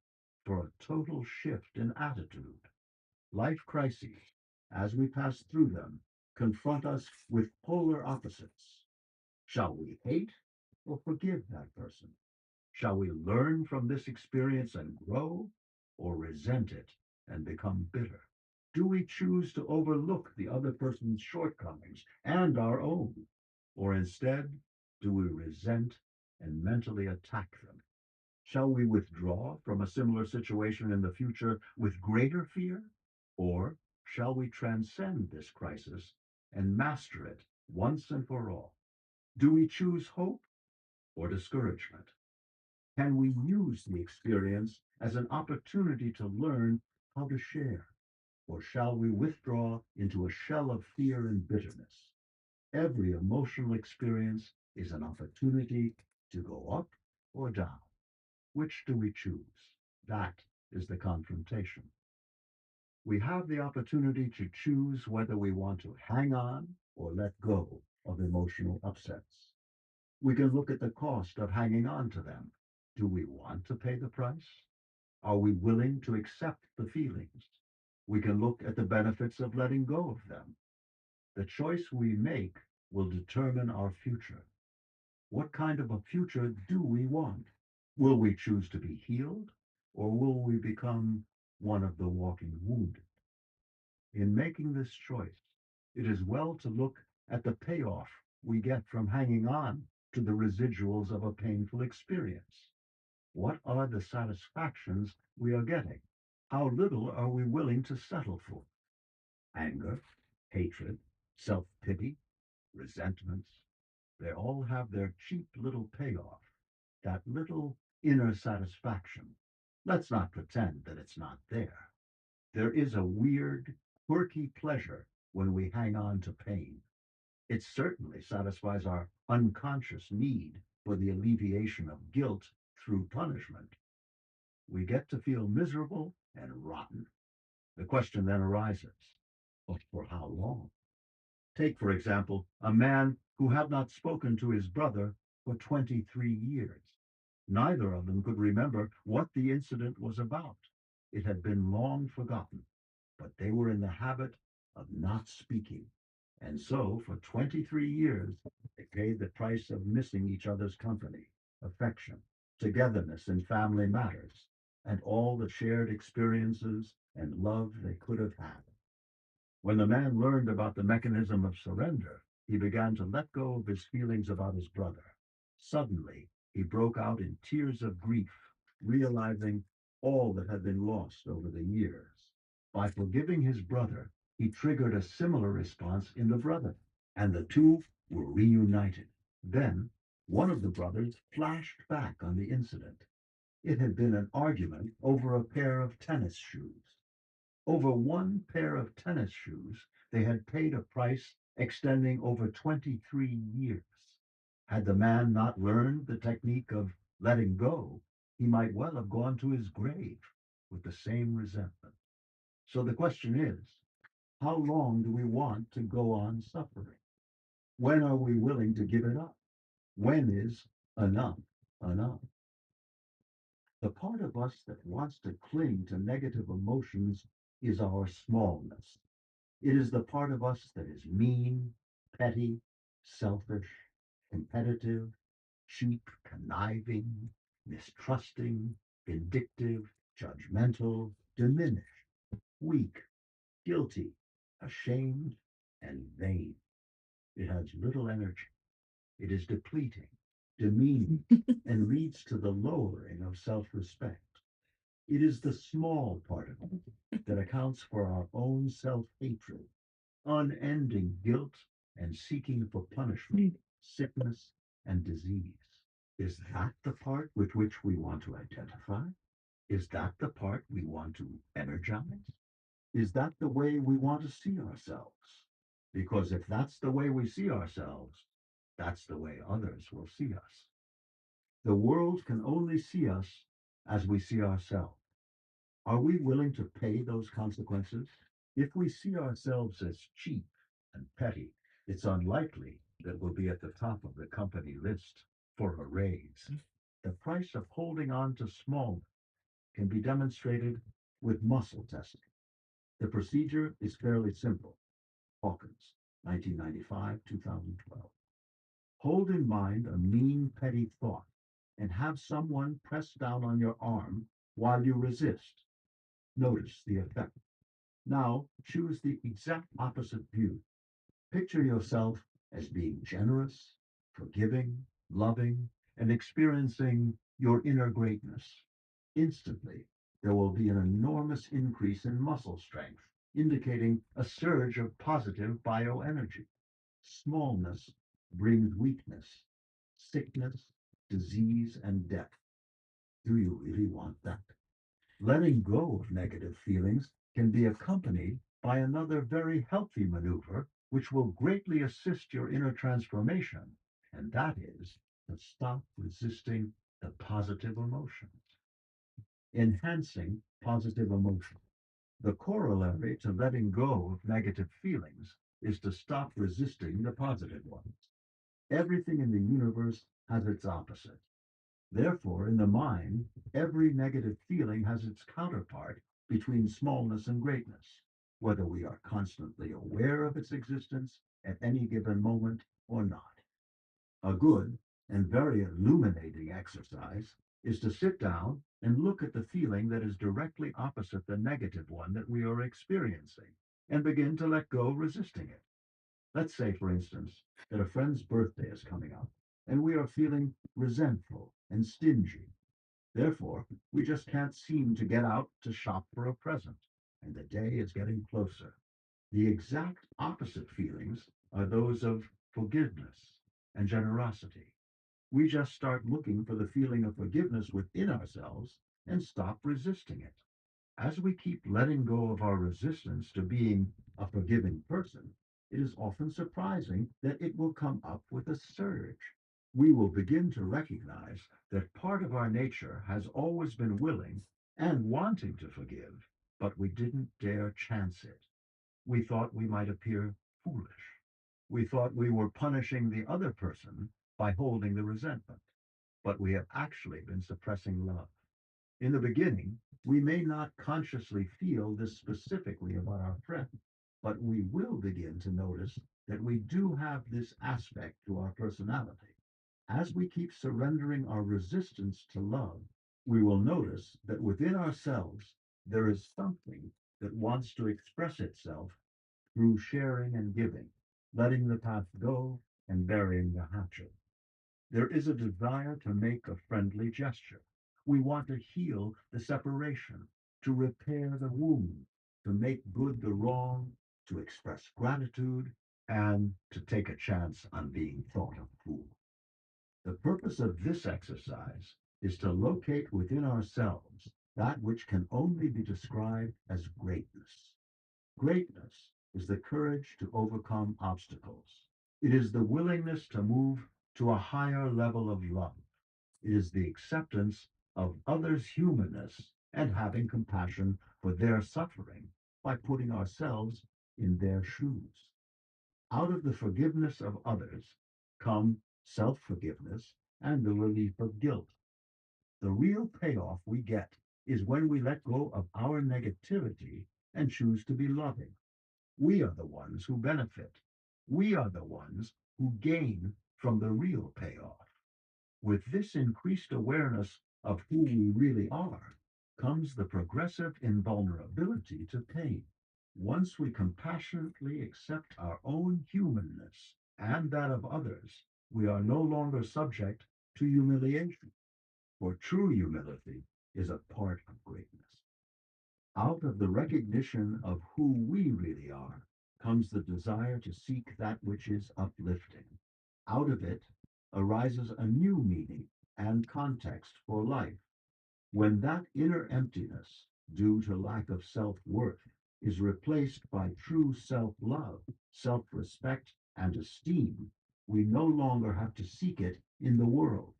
for a total shift in attitude. Life crises, as we pass through them, confront us with polar opposites. Shall we hate or forgive that person? Shall we learn from this experience and grow, or resent it and become bitter? Do we choose to overlook the other person's shortcomings and our own, or instead do we resent and mentally attack them? Shall we withdraw from a similar situation in the future with greater fear? Or shall we transcend this crisis and master it once and for all? Do we choose hope or discouragement? Can we use the experience as an opportunity to learn how to share? Or shall we withdraw into a shell of fear and bitterness? Every emotional experience is an opportunity to go up or down. Which do we choose? That is the confrontation. We have the opportunity to choose whether we want to hang on or let go of emotional upsets. We can look at the cost of hanging on to them. Do we want to pay the price? Are we willing to accept the feelings? We can look at the benefits of letting go of them. The choice we make will determine our future. What kind of a future do we want? Will we choose to be healed, or will we become one of the walking wounded? In making this choice, it is well to look at the payoff we get from hanging on to the residuals of a painful experience. What are the satisfactions we are getting? How little are we willing to settle for? Anger, hatred, self pity, resentments, they all have their cheap little payoff, that little inner satisfaction. Let's not pretend that it's not there. There is a weird, quirky pleasure when we hang on to pain. It certainly satisfies our unconscious need for the alleviation of guilt through punishment. We get to feel miserable and rotten. The question then arises, but for how long? Take, for example, a man who had not spoken to his brother for 23 years. Neither of them could remember what the incident was about. It had been long forgotten, but they were in the habit of not speaking. And so, for 23 years, they paid the price of missing each other's company, affection, togetherness in family matters, and all the shared experiences and love they could have had. When the man learned about the mechanism of surrender, he began to let go of his feelings about his brother. Suddenly, he broke out in tears of grief, realizing all that had been lost over the years. By forgiving his brother, he triggered a similar response in the brother, and the two were reunited. Then, one of the brothers flashed back on the incident. It had been an argument over a pair of tennis shoes. Over one pair of tennis shoes, they had paid a price extending over 23 years. Had the man not learned the technique of letting go, he might well have gone to his grave with the same resentment. So the question is, how long do we want to go on suffering? When are we willing to give it up? When is enough enough? The part of us that wants to cling to negative emotions is our smallness. It is the part of us that is mean, petty, selfish, competitive, cheap, conniving. mistrusting, vindictive, judgmental, diminished, weak, guilty, ashamed, and vain. It has little energy. It is depleting, demeaning, and leads to the lowering of self respect. It is the small part of it that accounts for our own self hatred, unending guilt, and seeking for punishment, sickness, and disease. Is that the part with which we want to identify? Is that the part we want to energize? Is that the way we want to see ourselves? Because if that's the way we see ourselves, that's the way others will see us. The world can only see us as we see ourselves. Are we willing to pay those consequences? If we see ourselves as cheap and petty, it's unlikely that we'll be at the top of the company list for a raise. The price of holding on to smallness can be demonstrated with muscle testing. The procedure is fairly simple. Hawkins, 1995, 2012. Hold in mind a mean, petty thought and have someone press down on your arm while you resist. Notice the effect. Now choose the exact opposite view. Picture yourself as being generous, forgiving, loving, and experiencing your inner greatness. Instantly, there will be an enormous increase in muscle strength, indicating a surge of positive bioenergy. Smallness brings weakness, sickness, disease, and death. Do you really want that? Letting go of negative feelings can be accompanied by another very healthy maneuver, which will greatly assist your inner transformation, and that is to stop resisting the positive emotions. Enhancing positive emotion. The corollary to letting go of negative feelings is to stop resisting the positive ones. Everything in the universe has its opposite. Therefore, in the mind, every negative feeling has its counterpart between smallness and greatness, whether we are constantly aware of its existence at any given moment or not. A good and very illuminating exercise is to sit down and look at the feeling that is directly opposite the negative one that we are experiencing and begin to let go resisting it. Let's say, for instance, that a friend's birthday is coming up and we are feeling resentful and stingy. Therefore, we just can't seem to get out to shop for a present, and the day is getting closer. The exact opposite feelings are those of forgiveness and generosity. We just start looking for the feeling of forgiveness within ourselves and stop resisting it. As we keep letting go of our resistance to being a forgiving person, it is often surprising that it will come up with a surge. We will begin to recognize that part of our nature has always been willing and wanting to forgive, but we didn't dare chance it. We thought we might appear foolish. We thought we were punishing the other person by holding the resentment, but we have actually been suppressing love. In the beginning, we may not consciously feel this specifically about our friend, but we will begin to notice that we do have this aspect to our personality. As we keep surrendering our resistance to love, we will notice that within ourselves there is something that wants to express itself through sharing and giving, letting the past go and burying the hatchet. There is a desire to make a friendly gesture. We want to heal the separation, to repair the wound, to make good the wrong, to express gratitude, and to take a chance on being thought a fool. The purpose of this exercise is to locate within ourselves that which can only be described as greatness. Greatness is the courage to overcome obstacles. It is the willingness to move to a higher level of love. It is the acceptance of others' humanness and having compassion for their suffering by putting ourselves in their shoes. Out of the forgiveness of others come self forgiveness and the relief of guilt. The real payoff we get is when we let go of our negativity and choose to be loving. We are the ones who benefit. We are the ones who gain from the real payoff. With this increased awareness of who we really are comes the progressive invulnerability to pain. Once we compassionately accept our own humanness and that of others, we are no longer subject to humiliation, for true humility is a part of greatness. Out of the recognition of who we really are comes the desire to seek that which is uplifting. Out of it arises a new meaning and context for life. When that inner emptiness, due to lack of self worth, is replaced by true self love, self respect, and esteem, we no longer have to seek it in the world,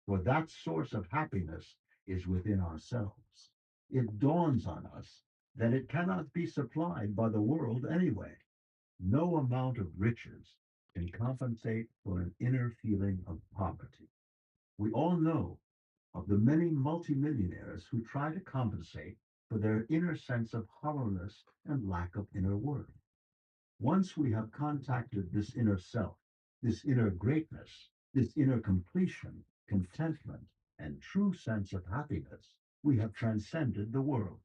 for that source of happiness is within ourselves. It dawns on us that it cannot be supplied by the world anyway. No amount of riches can compensate for an inner feeling of poverty. We all know of the many multimillionaires who try to compensate for their inner sense of hollowness and lack of inner worth. Once we have contacted this inner self, this inner greatness, this inner completion, contentment, and true sense of happiness, we have transcended the world.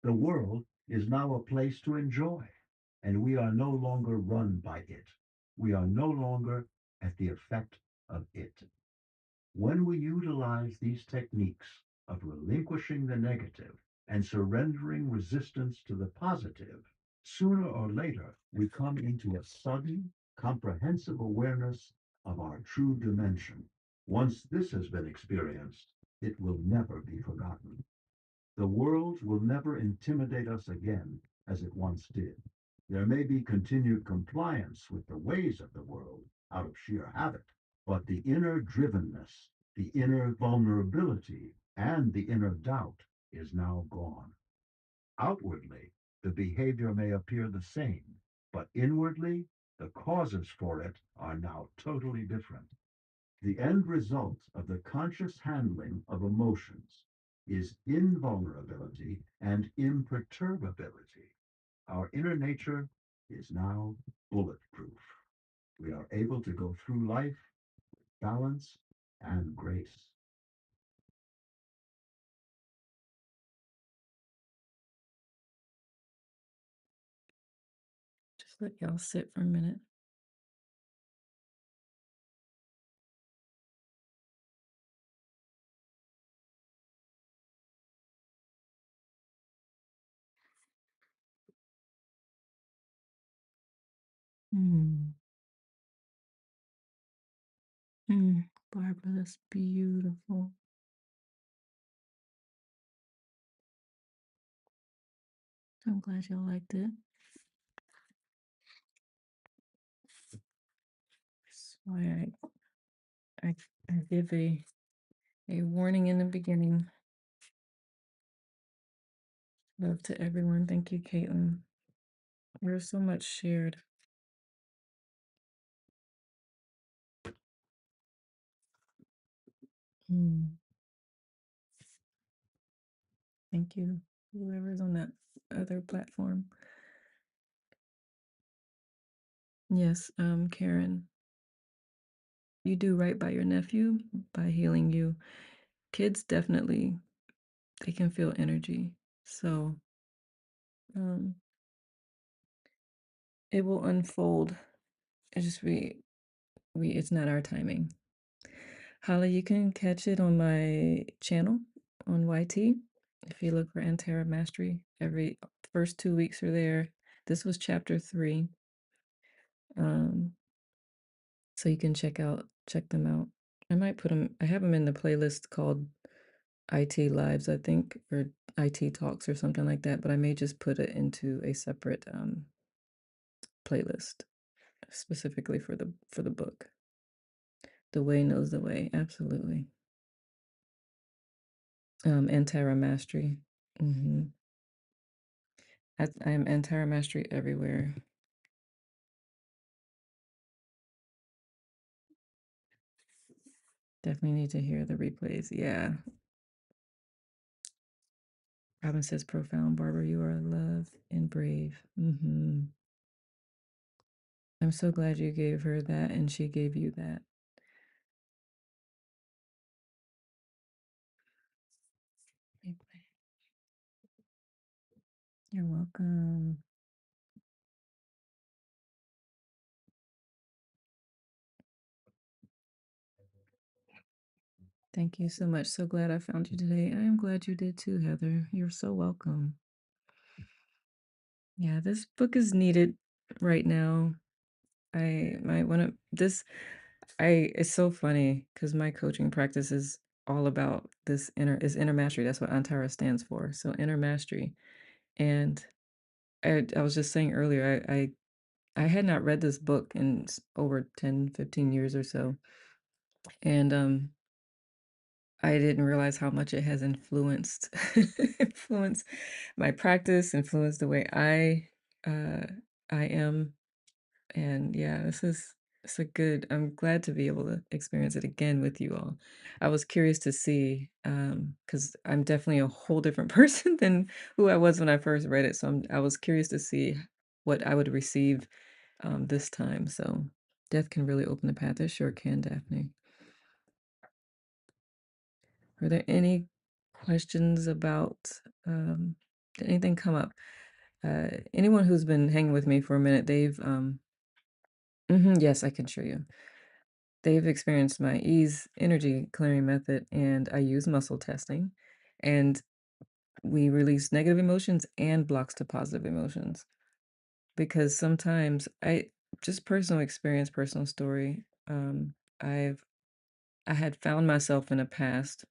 The world is now a place to enjoy, and we are no longer run by it. We are no longer at the effect of it. When we utilize these techniques of relinquishing the negative and surrendering resistance to the positive, sooner or later we come into a sudden, comprehensive awareness of our true dimension. Once this has been experienced, it will never be forgotten. The world will never intimidate us again as it once did. There may be continued compliance with the ways of the world out of sheer habit, but the inner drivenness, the inner vulnerability, and the inner doubt is now gone. Outwardly, the behavior may appear the same, but inwardly, the causes for it are now totally different. The end result of the conscious handling of emotions is invulnerability and imperturbability. Our inner nature is now bulletproof. We are able to go through life with balance and grace. Just let y'all sit for a minute. Mm. Mm. Barbara, that's beautiful. I'm glad y'all liked it. That's why I, I give a warning in the beginning. Love to everyone. Thank you, Caitlin. There's so much shared. Mm. Thank you, whoever's on that other platform. Yes, Karen, you do right by your nephew by healing you. Kids definitely they can feel energy. So um it will unfold. It just we it's not our timing. Holly, you can catch it on my channel on YT. If you look for Antera Mastery, every first 2 weeks are there. This was chapter 3. Um, so you can check them out. I might put them, I have them in the playlist called IT Lives, I think, or IT Talks or something like that, but I may just put it into a separate playlist specifically for the book. The Way Knows the Way, absolutely. Antara Mastery. Hmm. I am Antara Mastery everywhere. Definitely need to hear the replays. Yeah. Robin says, profound, Barbara, you are loved and brave. I'm so glad you gave her that and she gave you that. You're welcome. Thank you so much. So glad I found you today. I am glad you did too, Heather. You're so welcome. Yeah, this book is needed right now. I might want to this I it's so funny because my coaching practice is all about this inner mastery. That's what Antara stands for. So inner mastery. And I was just saying earlier, I had not read this book in over 10, 15 years or so. And I didn't realize how much it has influenced influenced my practice, influenced the way uh I am. And yeah, it's a good I'm glad to be able to experience it again with you all. I was curious to see because I'm definitely a whole different person than who I was when I first read it. So I was curious to see what I would receive this time. So death can really open the path. It sure can, Daphne. Are there any questions about did anything come up? Anyone who's been hanging with me for a minute, yes, I can show you. They've experienced my ease energy clearing method, and I use muscle testing, and we release negative emotions and blocks to positive emotions. Because sometimes I just personal experience, personal story. I've I had found myself in a past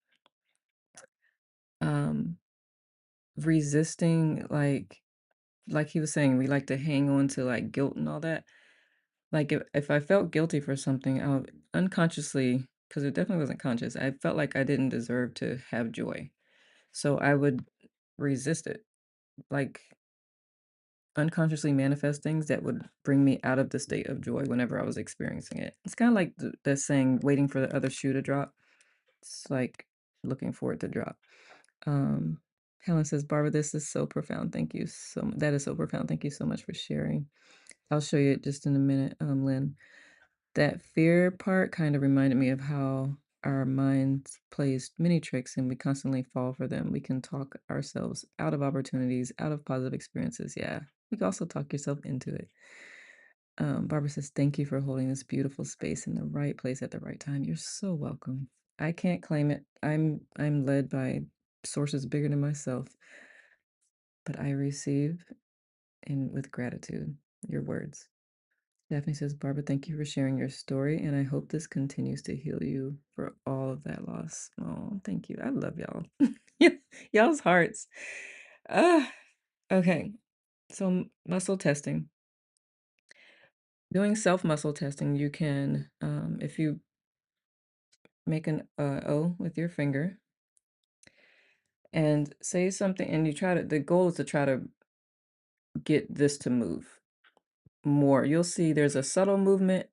um resisting like he was saying, we like to hang on to like guilt and all that. Like if I felt guilty for something, I would unconsciously, because it definitely wasn't conscious, I felt like I didn't deserve to have joy. So I would resist it, like unconsciously manifest things that would bring me out of the state of joy whenever I was experiencing it. It's kind of like the saying, waiting for the other shoe to drop. It's like looking for it to drop. Um, Helen says, Barbara, this is so profound. Thank you that is so profound. Thank you so much for sharing. I'll show you it just in a minute, Lynn. That fear part kind of reminded me of how our minds plays many tricks and we constantly fall for them. We can talk ourselves out of opportunities, out of positive experiences. Yeah. You can also talk yourself into it. Barbara says, thank you for holding this beautiful space in the right place at the right time. You're so welcome. I can't claim it. I'm led by sources bigger than myself, but I receive and with gratitude your words. Daphne says, Barbara, thank you for sharing your story, and I hope this continues to heal you for all of that loss. Oh, thank you. I love y'all. Y'all's hearts. Ah, okay. So, muscle testing. Doing self muscle testing, you can, if you make an O with your finger and say something, and you try to, the goal is to try to get this to move more. You'll see there's a subtle movement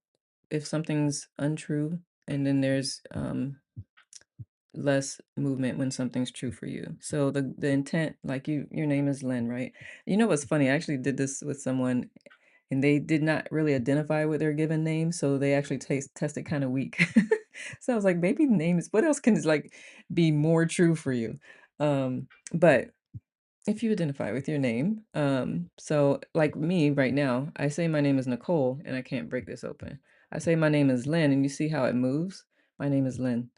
if something's untrue, and then there's less movement when something's true for you. So the intent, like your name is Lynn, right? You know what's funny? I actually did this with someone and they did not really identify with their given name, so they actually tested kind of weak. So I was like, maybe names, what else can like be more true for you? But if you identify with your name, so like me right now, I say my name is Nicole and I can't break this open. I say my name is Lynn and you see how it moves? My name is Lynn.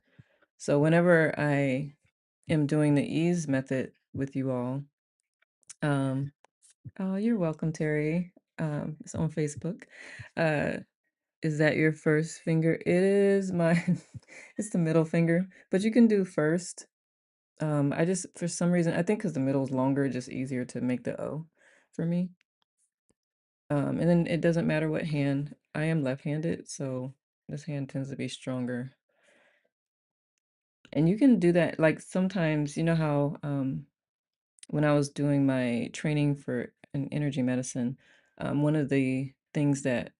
So whenever I am doing the ease method with you all, um, oh, you're welcome, Terry. It's on Facebook. Uh, is that your first finger? It is my, it's the middle finger, but you can do first. I just, for some reason, I think because the middle is longer, just easier to make the O for me. And then it doesn't matter what hand. I am left-handed, so this hand tends to be stronger. And you can do that, like sometimes, you know how when I was doing my training for an energy medicine, one of the things that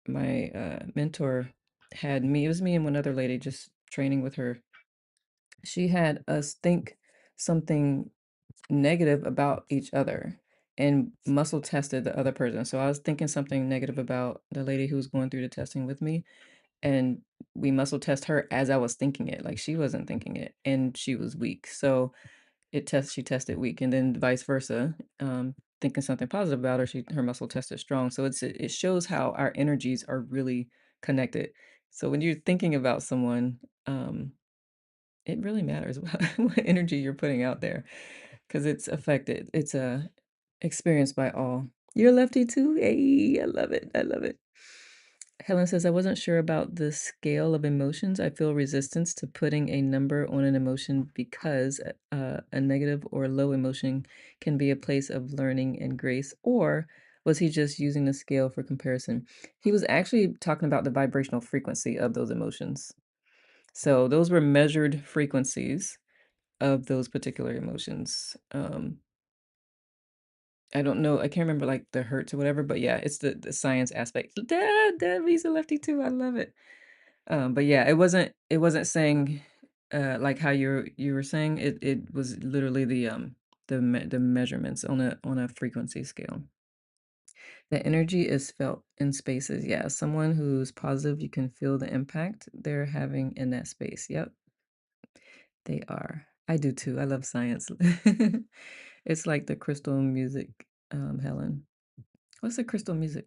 my mentor had me, it was me and one other lady just training with her. She had us think something negative about each other and muscle tested the other person. So I was thinking something negative about the lady who was going through the testing with me, and we muscle test her as I was thinking it. Like she wasn't thinking it, and she was weak. So she tested weak, and then vice versa. thinking something positive about her, her muscle test is strong. So it shows how our energies are really connected. So when you're thinking about someone, um, it really matters what energy you're putting out there because it's affected. It's experienced by all. You're a lefty too? Hey, I love it. I love it. Helen says, I wasn't sure about the scale of emotions. I feel resistance to putting a number on an emotion because a negative or low emotion can be a place of learning and grace. Or was he just using the scale for comparison? He was actually talking about the vibrational frequency of those emotions. So those were measured frequencies of those particular emotions. I don't know. I can't remember like the hertz or whatever, but yeah, it's the science aspect. Dad, he's a lefty too. I love it. But yeah, it wasn't saying like how you were saying. It was literally the measurements on a frequency scale. The energy is felt in spaces. Yeah, someone who's positive, you can feel the impact they're having in that space. Yep, they are. I do too. I love science. It's like the crystal music, Helen. What's the crystal music?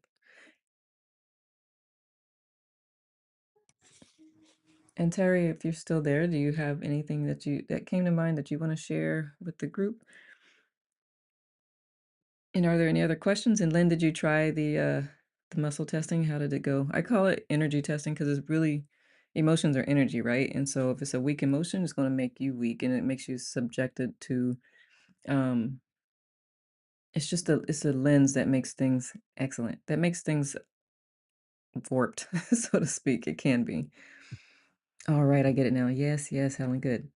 And Terry, if you're still there, do you have anything that came to mind that you want to share with the group? And are there any other questions? And Lynn, did you try the muscle testing? How did it go? I call it energy testing because it's really emotions are energy, right? And so if it's a weak emotion, it's going to make you weak and it makes you subjected to um it's a lens that makes things excellent. That makes things warped, so to speak. It can be. All right, I get it now. Yes, yes, Helen, good.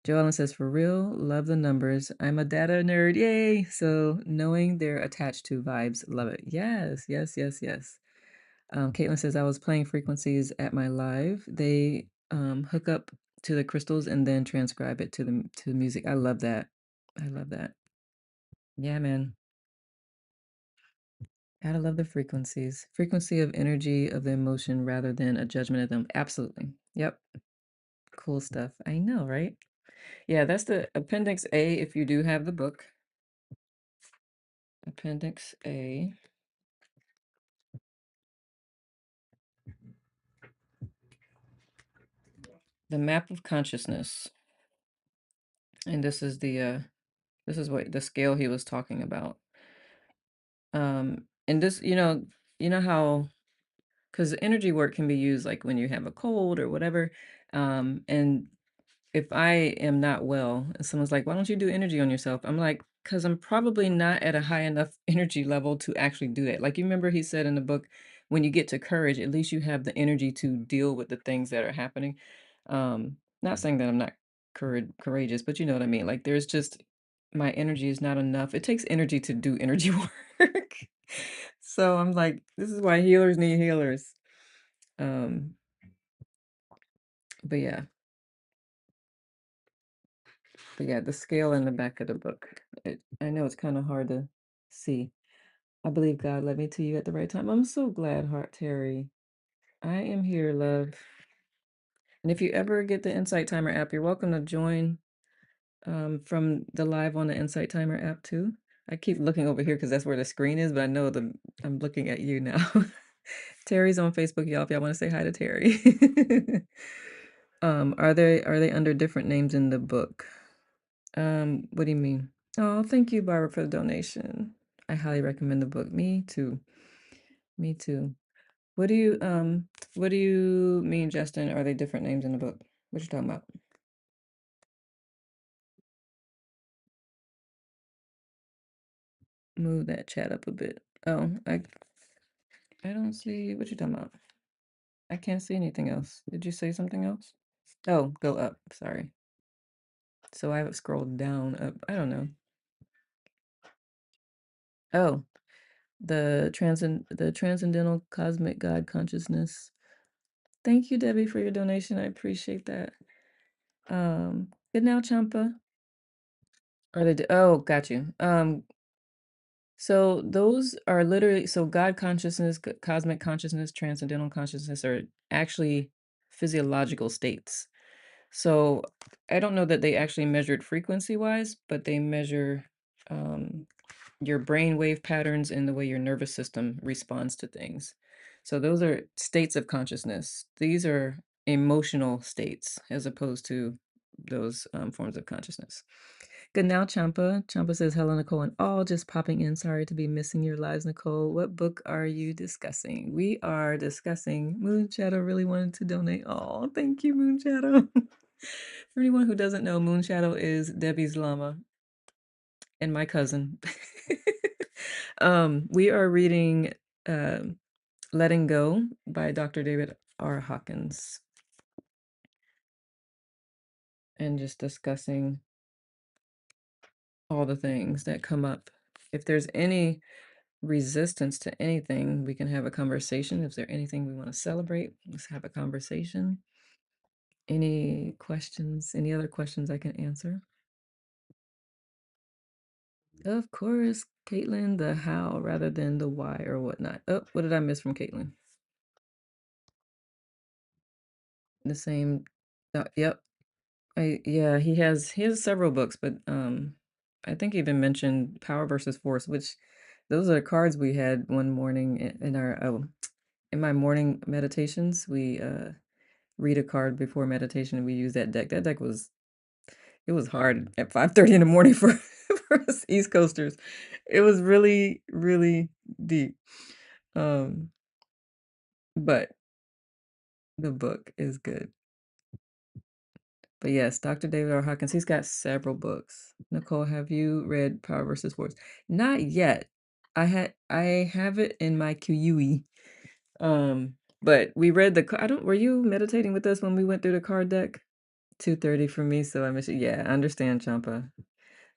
Joellen says, for real, love the numbers. I'm a data nerd. Yay. So knowing they're attached to vibes, love it. Yes, yes, yes, yes. Caitlin says, I was playing frequencies at my live. They hook up to the crystals and then transcribe it to the music. I love that. I love that. Yeah, man. Gotta love the frequencies. Frequency of energy of the emotion rather than a judgment of them. Absolutely. Yep. Cool stuff. I know, right? Yeah, that's the Appendix A if you do have the book. Appendix A. The map of consciousness. And this is what the scale he was talking about. And this, you know how because energy work can be used like when you have a cold or whatever. And if I am not well and someone's like, why don't you do energy on yourself? I'm like, because I'm probably not at a high enough energy level to actually do that. Like you remember he said in the book, when you get to courage, at least you have the energy to deal with the things that are happening. Not saying that I'm not courageous, but you know what I mean. Like there's just my energy is not enough. It takes energy to do energy work. So I'm like, this is why healers need healers. Um, but yeah, but yeah, the scale in the back of the book. I know it's kind of hard to see. I believe God led me to you at the right time. I'm so glad, Heart Terry. I am here, love. And if you ever get the Insight Timer app, you're welcome to join from the live on the Insight Timer app too. I keep looking over here because that's where the screen is, but I know I'm looking at you now. Terry's on Facebook, y'all. If y'all want to say hi to Terry. Are they under different names in the book? What do you mean? Oh, thank you, Barbara, for the donation. I highly recommend the book. Me too. Me too. What do you mean, Justin? Are they different names in the book? What you talking about? Move that chat up a bit. Oh, I don't see what you talking about. I can't see anything else. Did you say something else? Oh, go up. Sorry. So I have it scrolled down up. I don't know. Oh, the transcendental cosmic God consciousness. Thank you, Debbie, for your donation. I appreciate that. Good now, Champa. Oh, got you. So those are literally so God consciousness, cosmic consciousness, transcendental consciousness are actually physiological states. So I don't know that they actually measured frequency wise, but they measure um your brain wave patterns and the way your nervous system responds to things. So those are states of consciousness. These are emotional states as opposed to those forms of consciousness. Good now, Champa. Champa says, hello, Nicole, and all just popping in. Sorry to be missing your lives, Nicole. What book are you discussing? We are discussing Moon Shadow. Really wanted to donate. Oh, thank you, Moon Shadow. For anyone who doesn't know, Moon Shadow is Debbie's llama and my cousin. We are reading um, Letting Go by Dr. David R. Hawkins and just discussing all the things that come up. If there's any resistance to anything, we can have a conversation. If there's anything we want to celebrate, let's have a conversation. Any questions? Any other questions I can answer? Of course, Caitlin, the how rather than the why or whatnot. Oh, what did I miss from Caitlin? The same. Yep. Yeah, he has several books, but I think he even mentioned Power versus Force, which those are cards we had one morning in our in my morning meditations. We read a card before meditation and we use that deck. That deck was it was hard at 5:30 in the morning for for us East Coasters. It was really, really deep. Um, but the book is good. But yes, Dr. David R. Hawkins, he's got several books. Nicole, have you read Power versus Force? Not yet. I have it in my QUE. But we read I don't were you meditating with us when we went through the card deck? 2:30 for me, so I missed it. Yeah, I understand, Champa.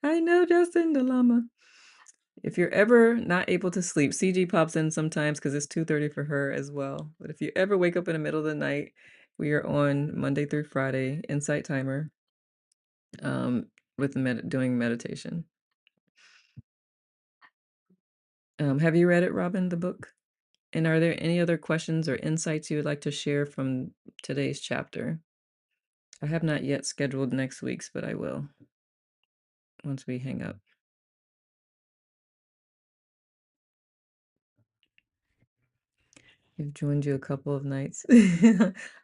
I know, Justin the llama. If you're ever not able to sleep, CG pops in sometimes because it's 2:30 for her as well. But if you ever wake up in the middle of the night, we are on Monday through Friday, Insight Timer, um, with doing meditation. Have you read it, Robin, the book? And are there any other questions or insights you would like to share from today's chapter? I have not yet scheduled next week's, but I will once we hang up. I've joined you a couple of nights.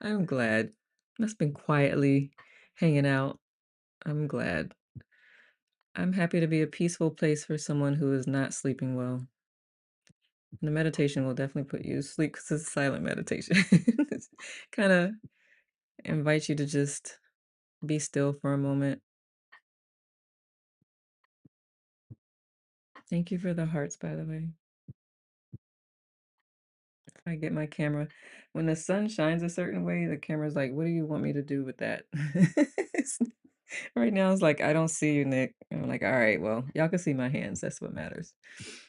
I'm glad. I've been quietly hanging out. I'm glad. I'm happy to be a peaceful place for someone who is not sleeping well. And the meditation will definitely put you to sleep because it's silent meditation. Kind of invites you to just be still for a moment. Thank you for the hearts, by the way. I get my camera. When the sun shines a certain way, the camera's like, what do you want me to do with that? Right now, it's like, I don't see you, Nick. I'm like, all right, well, y'all can see my hands. That's what matters.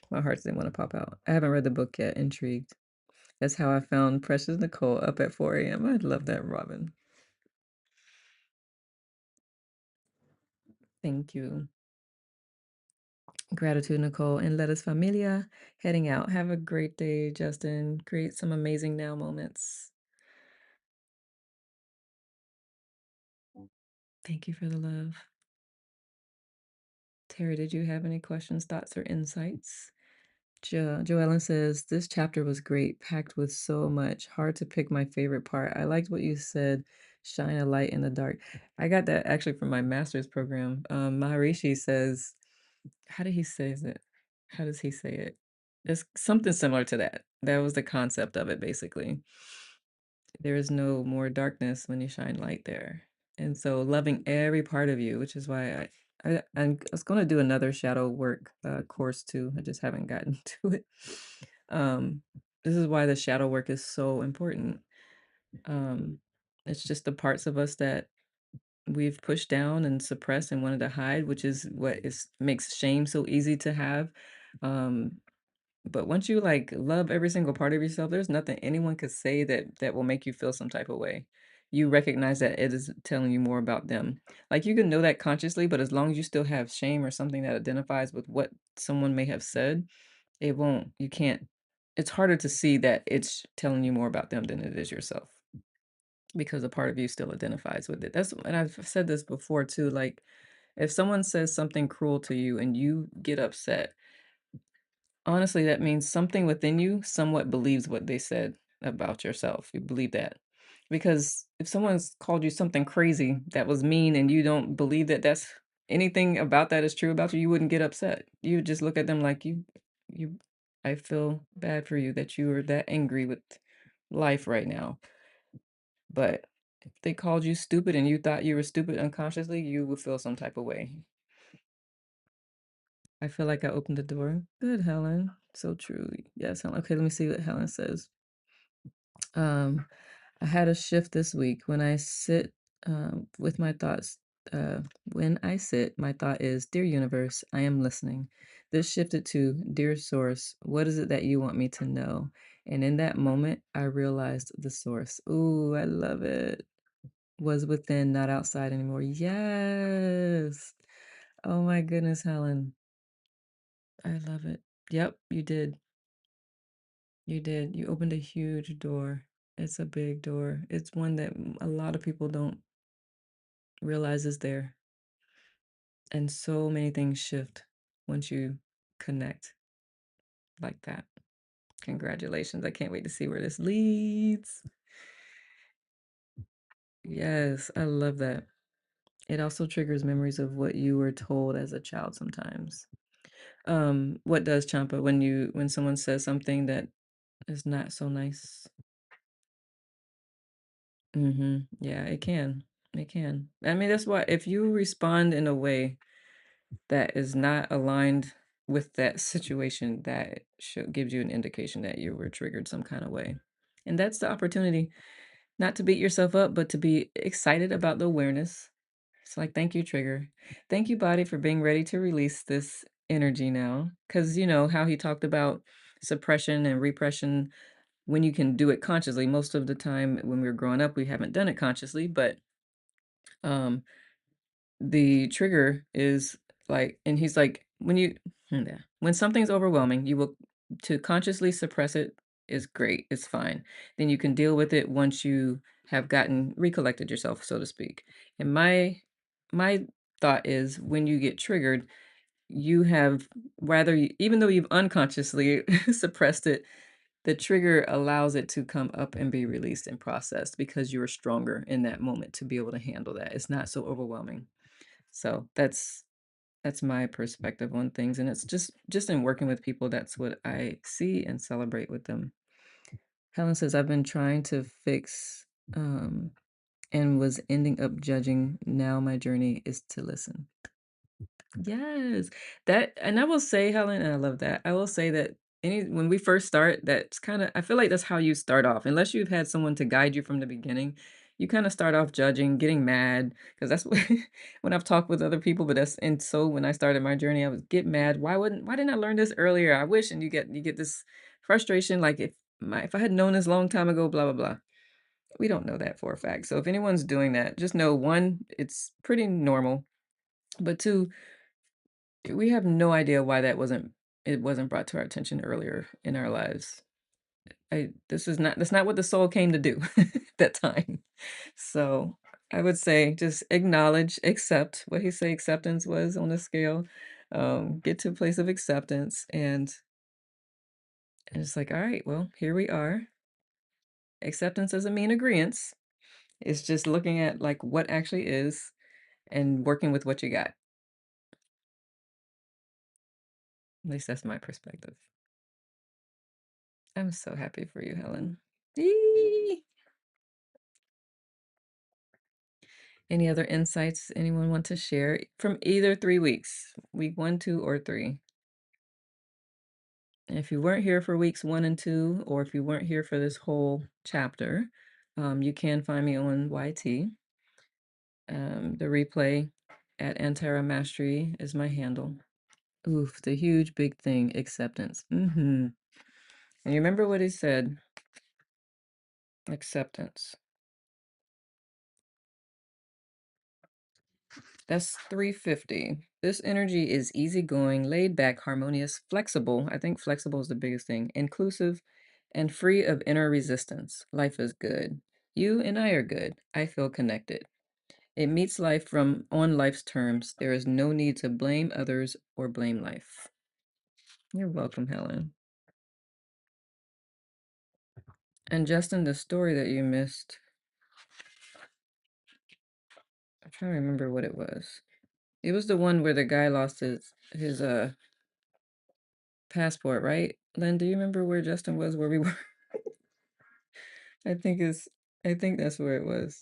My hearts didn't want to pop out. I haven't read the book yet. Intrigued. That's how I found Precious Nicole up at 4 a.m. I love that, Robin. Thank you. Gratitude, Nicole, and let us familia heading out. Have a great day, Justin. Create some amazing now moments. Thank you for the love. Terry, did you have any questions, thoughts, or insights? Joellen says, this chapter was great, packed with so much. Hard to pick my favorite part. I liked what you said, shine a light in the dark. I got that actually from my master's program. Maharishi says, how did he say it? How does he say it? It's something similar to that. That was the concept of it, basically. There is no more darkness when you shine light there. And so loving every part of you, which is why I was going to do another shadow work course too. I just haven't gotten to it. Um, this is why the shadow work is so important. Um, it's just the parts of us that we've pushed down and suppressed and wanted to hide, which is what is makes shame so easy to have. Um, but once you like love every single part of yourself, there's nothing anyone could say that will make you feel some type of way. You recognize that it is telling you more about them. Like you can know that consciously, but as long as you still have shame or something that identifies with what someone may have said, it won't, you can't, it's harder to see that it's telling you more about them than it is yourself because a part of you still identifies with it. That's, and I've said this before too, like if someone says something cruel to you and you get upset, Honestly, that means something within you somewhat believes what they said about yourself. You believe that. Because if someone's called you something crazy that was mean and you don't believe that that's anything about that is true about you, you wouldn't get upset. You would just look at them like you I feel bad for you that you are that angry with life right now. But if they called you stupid and you thought you were stupid unconsciously, you would feel some type of way. I feel like I opened the door. Good, Helen. So true. Yes, Helen. Okay, let me see what Helen says. Um, I had a shift this week when I sit with my thoughts. When I sit, my thought is, Dear Universe, I am listening. This shifted to, Dear Source, what is it that you want me to know? And in that moment, I realized the source. Ooh, I love it. Was within, not outside anymore. Yes. Oh my goodness, Helen. I love it. Yep, you did. You did. You opened a huge door. It's a big door. It's one that a lot of people don't realize is there. And so many things shift once you connect like that. Congratulations. I can't wait to see where this leads. Yes, I love that. It also triggers memories of what you were told as a child sometimes. What does Champa when someone says something that is not so nice? Mhm. Yeah, it can. It can. I mean, that's why if you respond in a way that is not aligned with that situation, that gives you an indication that you were triggered some kind of way. And that's the opportunity not to beat yourself up, but to be excited about the awareness. It's like, thank you, trigger. Thank you, body, for being ready to release this energy now. Because you know how he talked about suppression and repression when you can do it consciously. Most of the time when we were growing up, we haven't done it consciously, but um the trigger is like and he's like, yeah, when something's overwhelming, you will to consciously suppress it is great, it's fine. Then you can deal with it once you have gotten recollected yourself, so to speak. And my thought is when you get triggered, you have even though you've unconsciously suppressed it, the trigger allows it to come up and be released and processed because you are stronger in that moment to be able to handle that. It's not so overwhelming. So that's my perspective on things, and it's just in working with people, that's what I see and celebrate with them. Helen says, I've been trying to fix and was ending up judging. Now my journey is to listen. Yes. That and I will say, Helen, and I love that. I will say that any when we first start, that's kinda I feel like that's how you start off. Unless you've had someone to guide you from the beginning, you kinda start off judging, getting mad, because that's what when I've talked with other people, but that's and so when I started my journey, I was get mad. Why didn't I learn this earlier? I wish, and you get this frustration, like if I had known this long time ago, blah blah blah. We don't know that for a fact. So if anyone's doing that, just know one, it's pretty normal. But two, we have no idea why it wasn't brought to our attention earlier in our lives. That's not what the soul came to do at that time. So I would say just acknowledge, accept what he say acceptance was on the scale. Get to a place of acceptance and it's like, all right, well, here we are. Acceptance doesn't mean agreement. It's just looking at like what actually is and working with what you got. At least that's my perspective. I'm so happy for you, Helen. Yee. Any other insights anyone want to share from either 3 weeks, week 1, 2, or 3? And if you weren't here for weeks 1 and 2, or if you weren't here for this whole chapter, you can find me on YT. The replay at Antara Mastery is my handle. Oof, the huge big thing, acceptance. And you remember what he said, acceptance. That's 350. This energy is easygoing, laid back, harmonious, flexible. I think flexible is the biggest thing. Inclusive and free of inner resistance. Life is good. You and I are good. I feel connected. It meets life from on life's terms. There is no need to blame others or blame life. You're welcome, Helen. And Justin, the story that you missed, I'm trying to remember what it was. It was the one where the guy lost his passport, right? Len, do you remember where Justin was, where we were? I think it's I think that's where it was.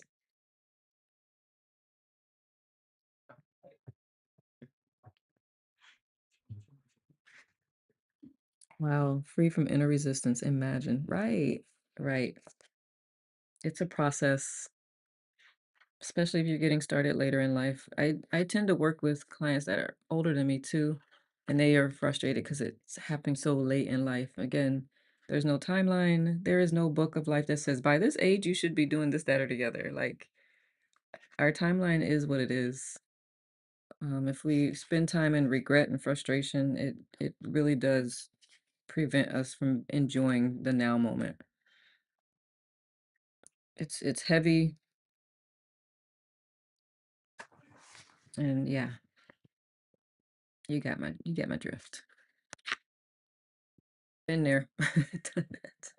Wow, free from inner resistance. Imagine. Right. Right. It's a process, especially if you're getting started later in life. I tend to work with clients that are older than me too, and they are frustrated because it's happening so late in life. Again, there's no timeline. There is no book of life that says by this age you should be doing this, that, or the other. Like our timeline is what it is. If we spend time in regret and frustration, it really does prevent us from enjoying the now moment. It's heavy, and yeah, you get my drift. Been there. Done that.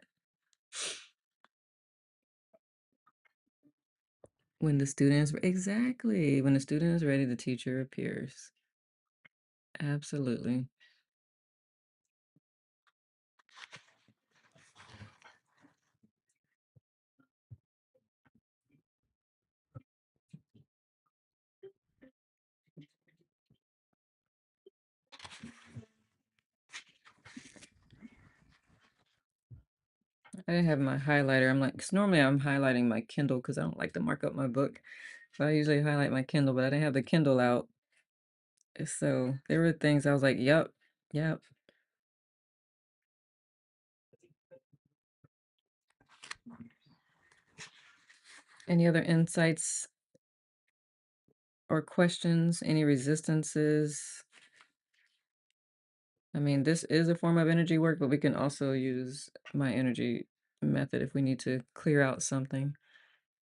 When the student is ready, the teacher appears. Absolutely. I didn't have my highlighter. I'm like, 'cause normally I'm highlighting my Kindle because I don't like to mark up my book. So I usually highlight my Kindle, but I didn't have the Kindle out. So there were things I was like, yep, yep. Any other insights or questions? Any resistances? I mean, this is a form of energy work, but we can also use my energy method if we need to clear out something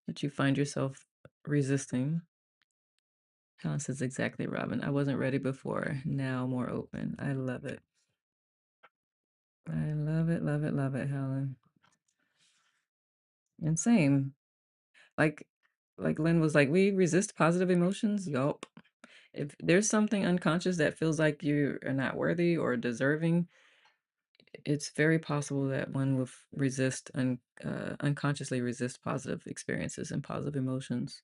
that you find yourself resisting. Helen says exactly, Robin. I wasn't ready before. Now more open. I love it. I love it, love it, love it, Helen. And same. Like Lynn was like, we resist positive emotions. Yup. If there's something unconscious that feels like you are not worthy or deserving, it's very possible that one will unconsciously resist positive experiences and positive emotions.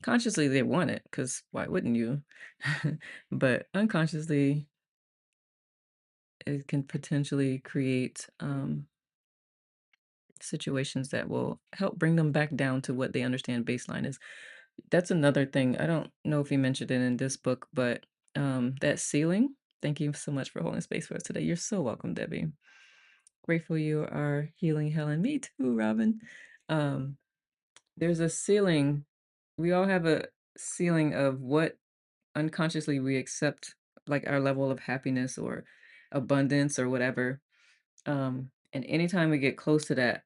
Consciously, they want it because why wouldn't you? But unconsciously, it can potentially create situations that will help bring them back down to what they understand baseline is. That's another thing. I don't know if you mentioned it in this book, but that ceiling. Thank you so much for holding space for us today. You're so welcome, Debbie. Grateful you are healing Helen. Me too, Robin. Um, there's a ceiling. We all have a ceiling of what unconsciously we accept, like our level of happiness or abundance or whatever. And anytime we get close to that,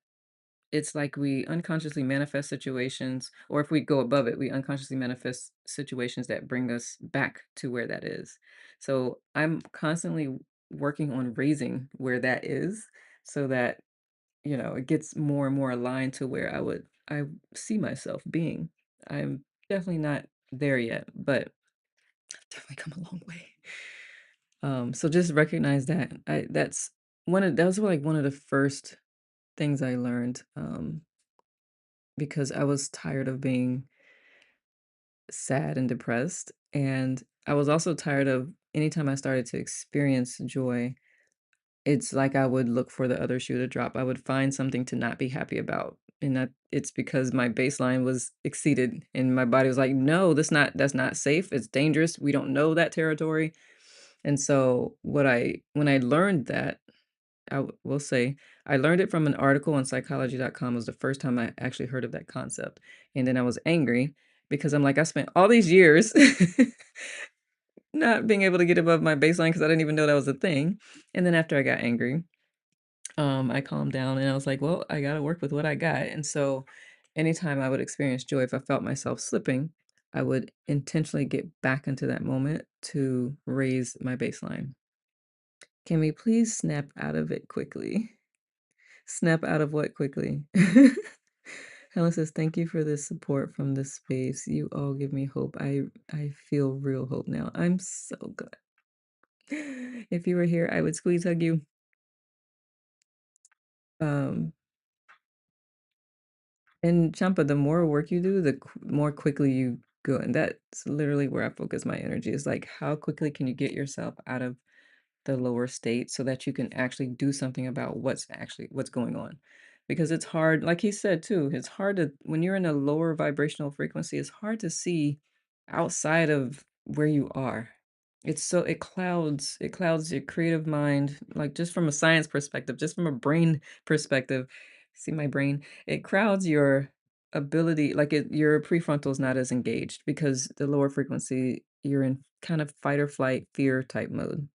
it's like we unconsciously manifest situations, or if we go above it, we unconsciously manifest situations that bring us back to where that is. So I'm constantly working on raising where that is so that, it gets more and more aligned to where I see myself being. I'm definitely not there yet, but definitely come a long way. So just recognize that. That was like one of the first things I learned. Because I was tired of being sad and depressed. And I was also tired of anytime I started to experience joy, it's like I would look for the other shoe to drop. I would find something to not be happy about. And that it's because my baseline was exceeded and my body was like, no, that's not safe. It's dangerous. We don't know that territory. And so when I learned that, will say I learned it from an article on psychology.com. Was the first time I actually heard of that concept. And then I was angry because I'm like, I spent all these years not being able to get above my baseline because I didn't even know that was a thing. And then after I got angry, I calmed down and I was like, well, I got to work with what I got. And so anytime I would experience joy, if I felt myself slipping, I would intentionally get back into that moment to raise my baseline. Can we please snap out of it quickly? Snap out of what quickly? Helen says, "Thank you for the support from this space. You all give me hope. I feel real hope now. I'm so good. If you were here, I would squeeze hug you." Um, and Champa, the more work you do, more quickly you go. And that's literally where I focus my energy is like, how quickly can you get yourself out of the lower state so that you can actually do something about what's going on, because it's hard, like he said too, it's hard to, when you're in a lower vibrational frequency, it's hard to see outside of where you are. It clouds your creative mind, like just from a science perspective, just from a brain perspective. See my brain, it crowds your ability, like your prefrontal is not as engaged because the lower frequency, you're in kind of fight or flight fear type mode.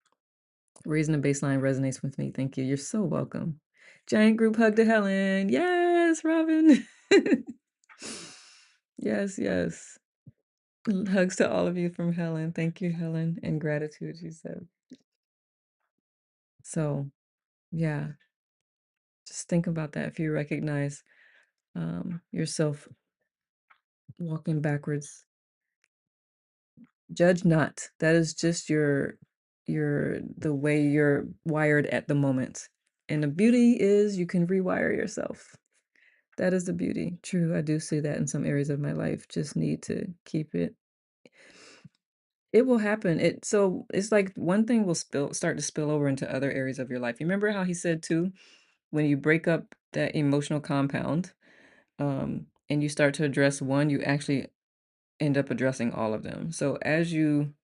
Raising the baseline resonates with me. Thank you. You're so welcome. Giant group hug to Helen. Yes, Robin. Yes, yes. Hugs to all of you from Helen. Thank you, Helen. And gratitude, she said. So, yeah, just think about that if you recognize yourself walking backwards. Judge not. That is just the way you're wired at the moment. And the beauty is you can rewire yourself. That is the beauty. True, I do see that in some areas of my life. Just need to keep it. It will happen. It's like one thing will start to spill over into other areas of your life. You remember how he said too, when you break up that emotional compound, and you start to address one, you actually end up addressing all of them. So as you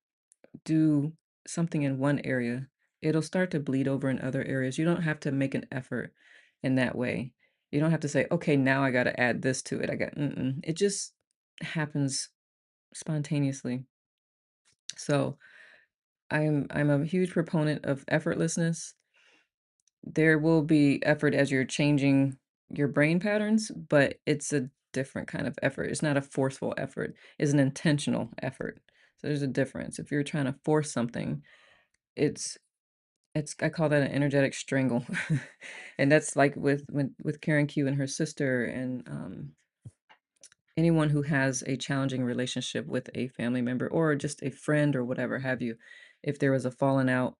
do something in one area, it'll start to bleed over in other areas. You don't have to make an effort in that way. You don't have to say, okay, now I got to add this to it. It just happens spontaneously. So I'm a huge proponent of effortlessness. There will be effort as you're changing your brain patterns, but it's a different kind of effort. It's not a forceful effort. It's an intentional effort. So there's a difference. If you're trying to force something, it's I call that an energetic strangle. And that's like with Karen Q and her sister and, anyone who has a challenging relationship with a family member or just a friend or whatever have you. If there was a falling out,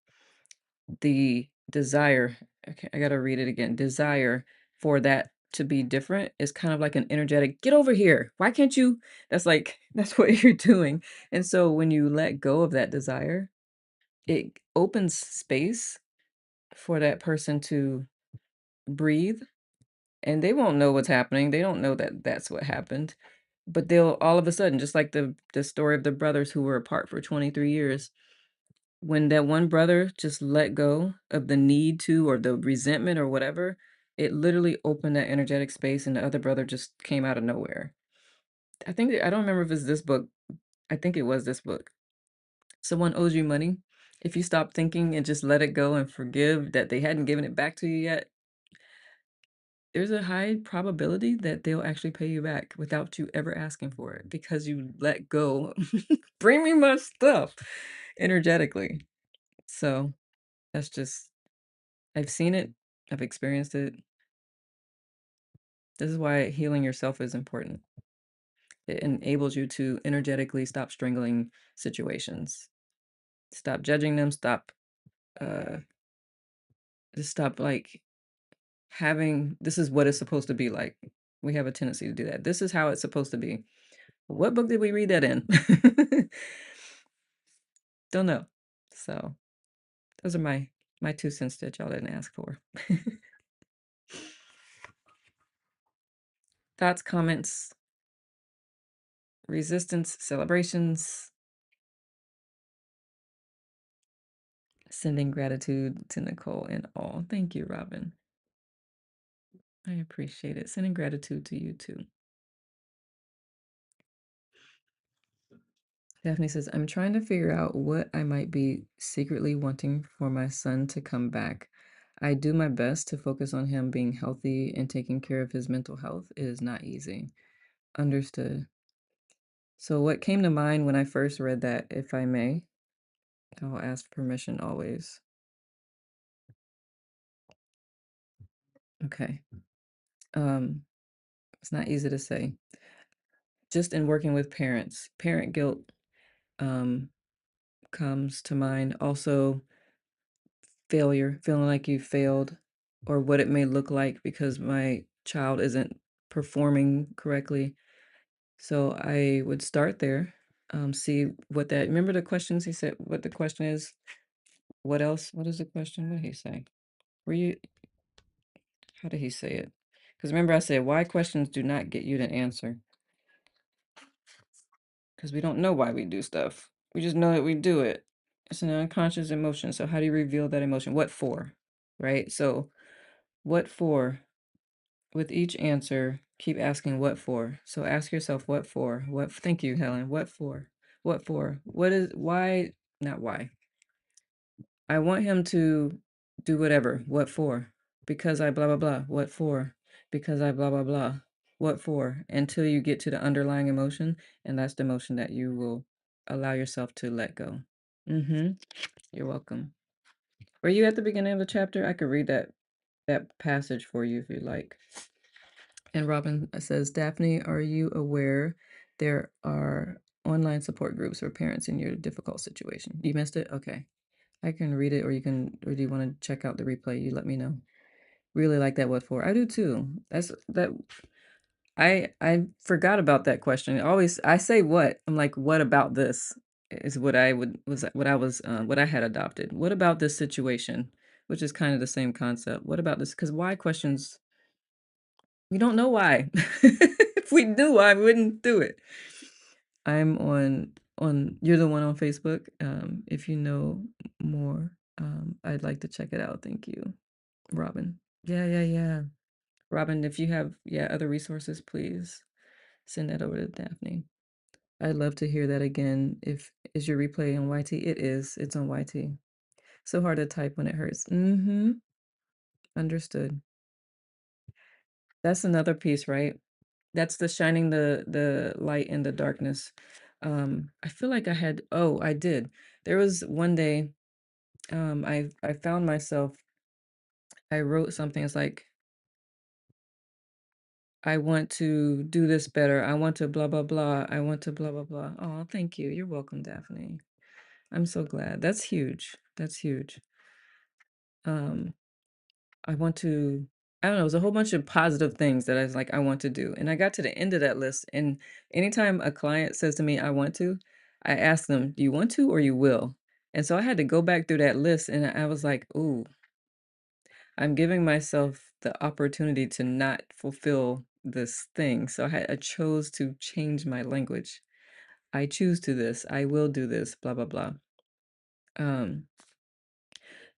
the desire, okay, I gotta read it again. Desire for that to be different is kind of like an energetic, "Get over here. Why can't you?" That's like that's what you're doing. And so when you let go of that desire, it opens space for that person to breathe, and they won't know what's happening. They don't know that that's what happened, but they'll all of a sudden, just like the story of the brothers who were apart for 23 years, when that one brother just let go of the need to or the resentment or whatever, it literally opened that energetic space and the other brother just came out of nowhere. I don't remember if it's this book. I think it was this book. Someone owes you money. If you stop thinking and just let it go and forgive that they hadn't given it back to you yet, there's a high probability that they'll actually pay you back without you ever asking for it because you let go. Bring me my stuff energetically. So that's just, I've seen it, I've experienced it. This is why healing yourself is important. It enables you to energetically stop strangling situations, stop judging them, uh, just stop like having, this is what it's supposed to be like. We have a tendency to do that. This is how it's supposed to be. What book did we read that in? Don't know. So those are my 2 cents that y'all didn't ask for. Thoughts, comments, resistance, celebrations, sending gratitude to Nicole and all. Thank you, Robin. I appreciate it. Sending gratitude to you too. Daphne says, I'm trying to figure out what I might be secretly wanting for my son to come back. I do my best to focus on him being healthy and taking care of his mental health. It is not easy. Understood. So, what came to mind when I first read that, if I may, I'll ask permission always. Okay. Um, it's not easy to say. Just in working with parents, parent guilt um, comes to mind. Also, failure, feeling like you failed, or what it may look like because my child isn't performing correctly. So I would start there, see what that. Remember the questions he said. What the question is? What else? What is the question? What did he say? Were you? How did he say it? Because remember, I said why questions do not get you to answer because we don't know why we do stuff. We just know that we do it. It's an unconscious emotion. So how do you reveal that emotion? What for? Right. So what for? With each answer, keep asking what for. So ask yourself what for. What thank you, Helen. What for? What for? What is why not why? I want him to do whatever. What for? Because I blah blah blah. What for? Because I blah blah blah. What for? Until you get to the underlying emotion, and that's the emotion that you will allow yourself to let go. Mhm. You're welcome. Were you at the beginning of the chapter? I could read that passage for you if you like. And Robin says, Daphne, are you aware there are online support groups for parents in your difficult situation? You missed it? Okay. I can read it, or do you want to check out the replay? You let me know. Really like that what for. I do too. That's that I forgot about that question. Always I say what? I'm like, what about this? Is what I would was what I was what I had adopted. What about this situation? Which is kind of the same concept. What about this? Because why questions we don't know why. If we knew why, we wouldn't do it. I'm on you're the one on Facebook. If you know more, I'd like to check it out. Thank you, Robin. Yeah, yeah, yeah. Robin, if you have other resources, please send that over to Daphne. I'd love to hear that again. If is your replay on YT? It is. It's on YT. So hard to type when it hurts. Mm-hmm. Understood. That's another piece, right? That's the shining the light in the darkness. I feel like I did. There was one day, I found myself I wrote something, it's like, "I want to do this better. I want to blah, blah, blah. I want to blah, blah, blah." Oh, thank you. You're welcome, Daphne. I'm so glad. That's huge. That's huge. Um, I want to I don't know, it was a whole bunch of positive things that I was like, "I want to do," and I got to the end of that list, and anytime a client says to me, "I want to," I ask them, "Do you want to or you will?" And so I had to go back through that list, and I was like, "Ooh, I'm giving myself the opportunity to not fulfill this thing." So I chose to change my language. "I choose to this. I will do this, blah, blah, blah." Um,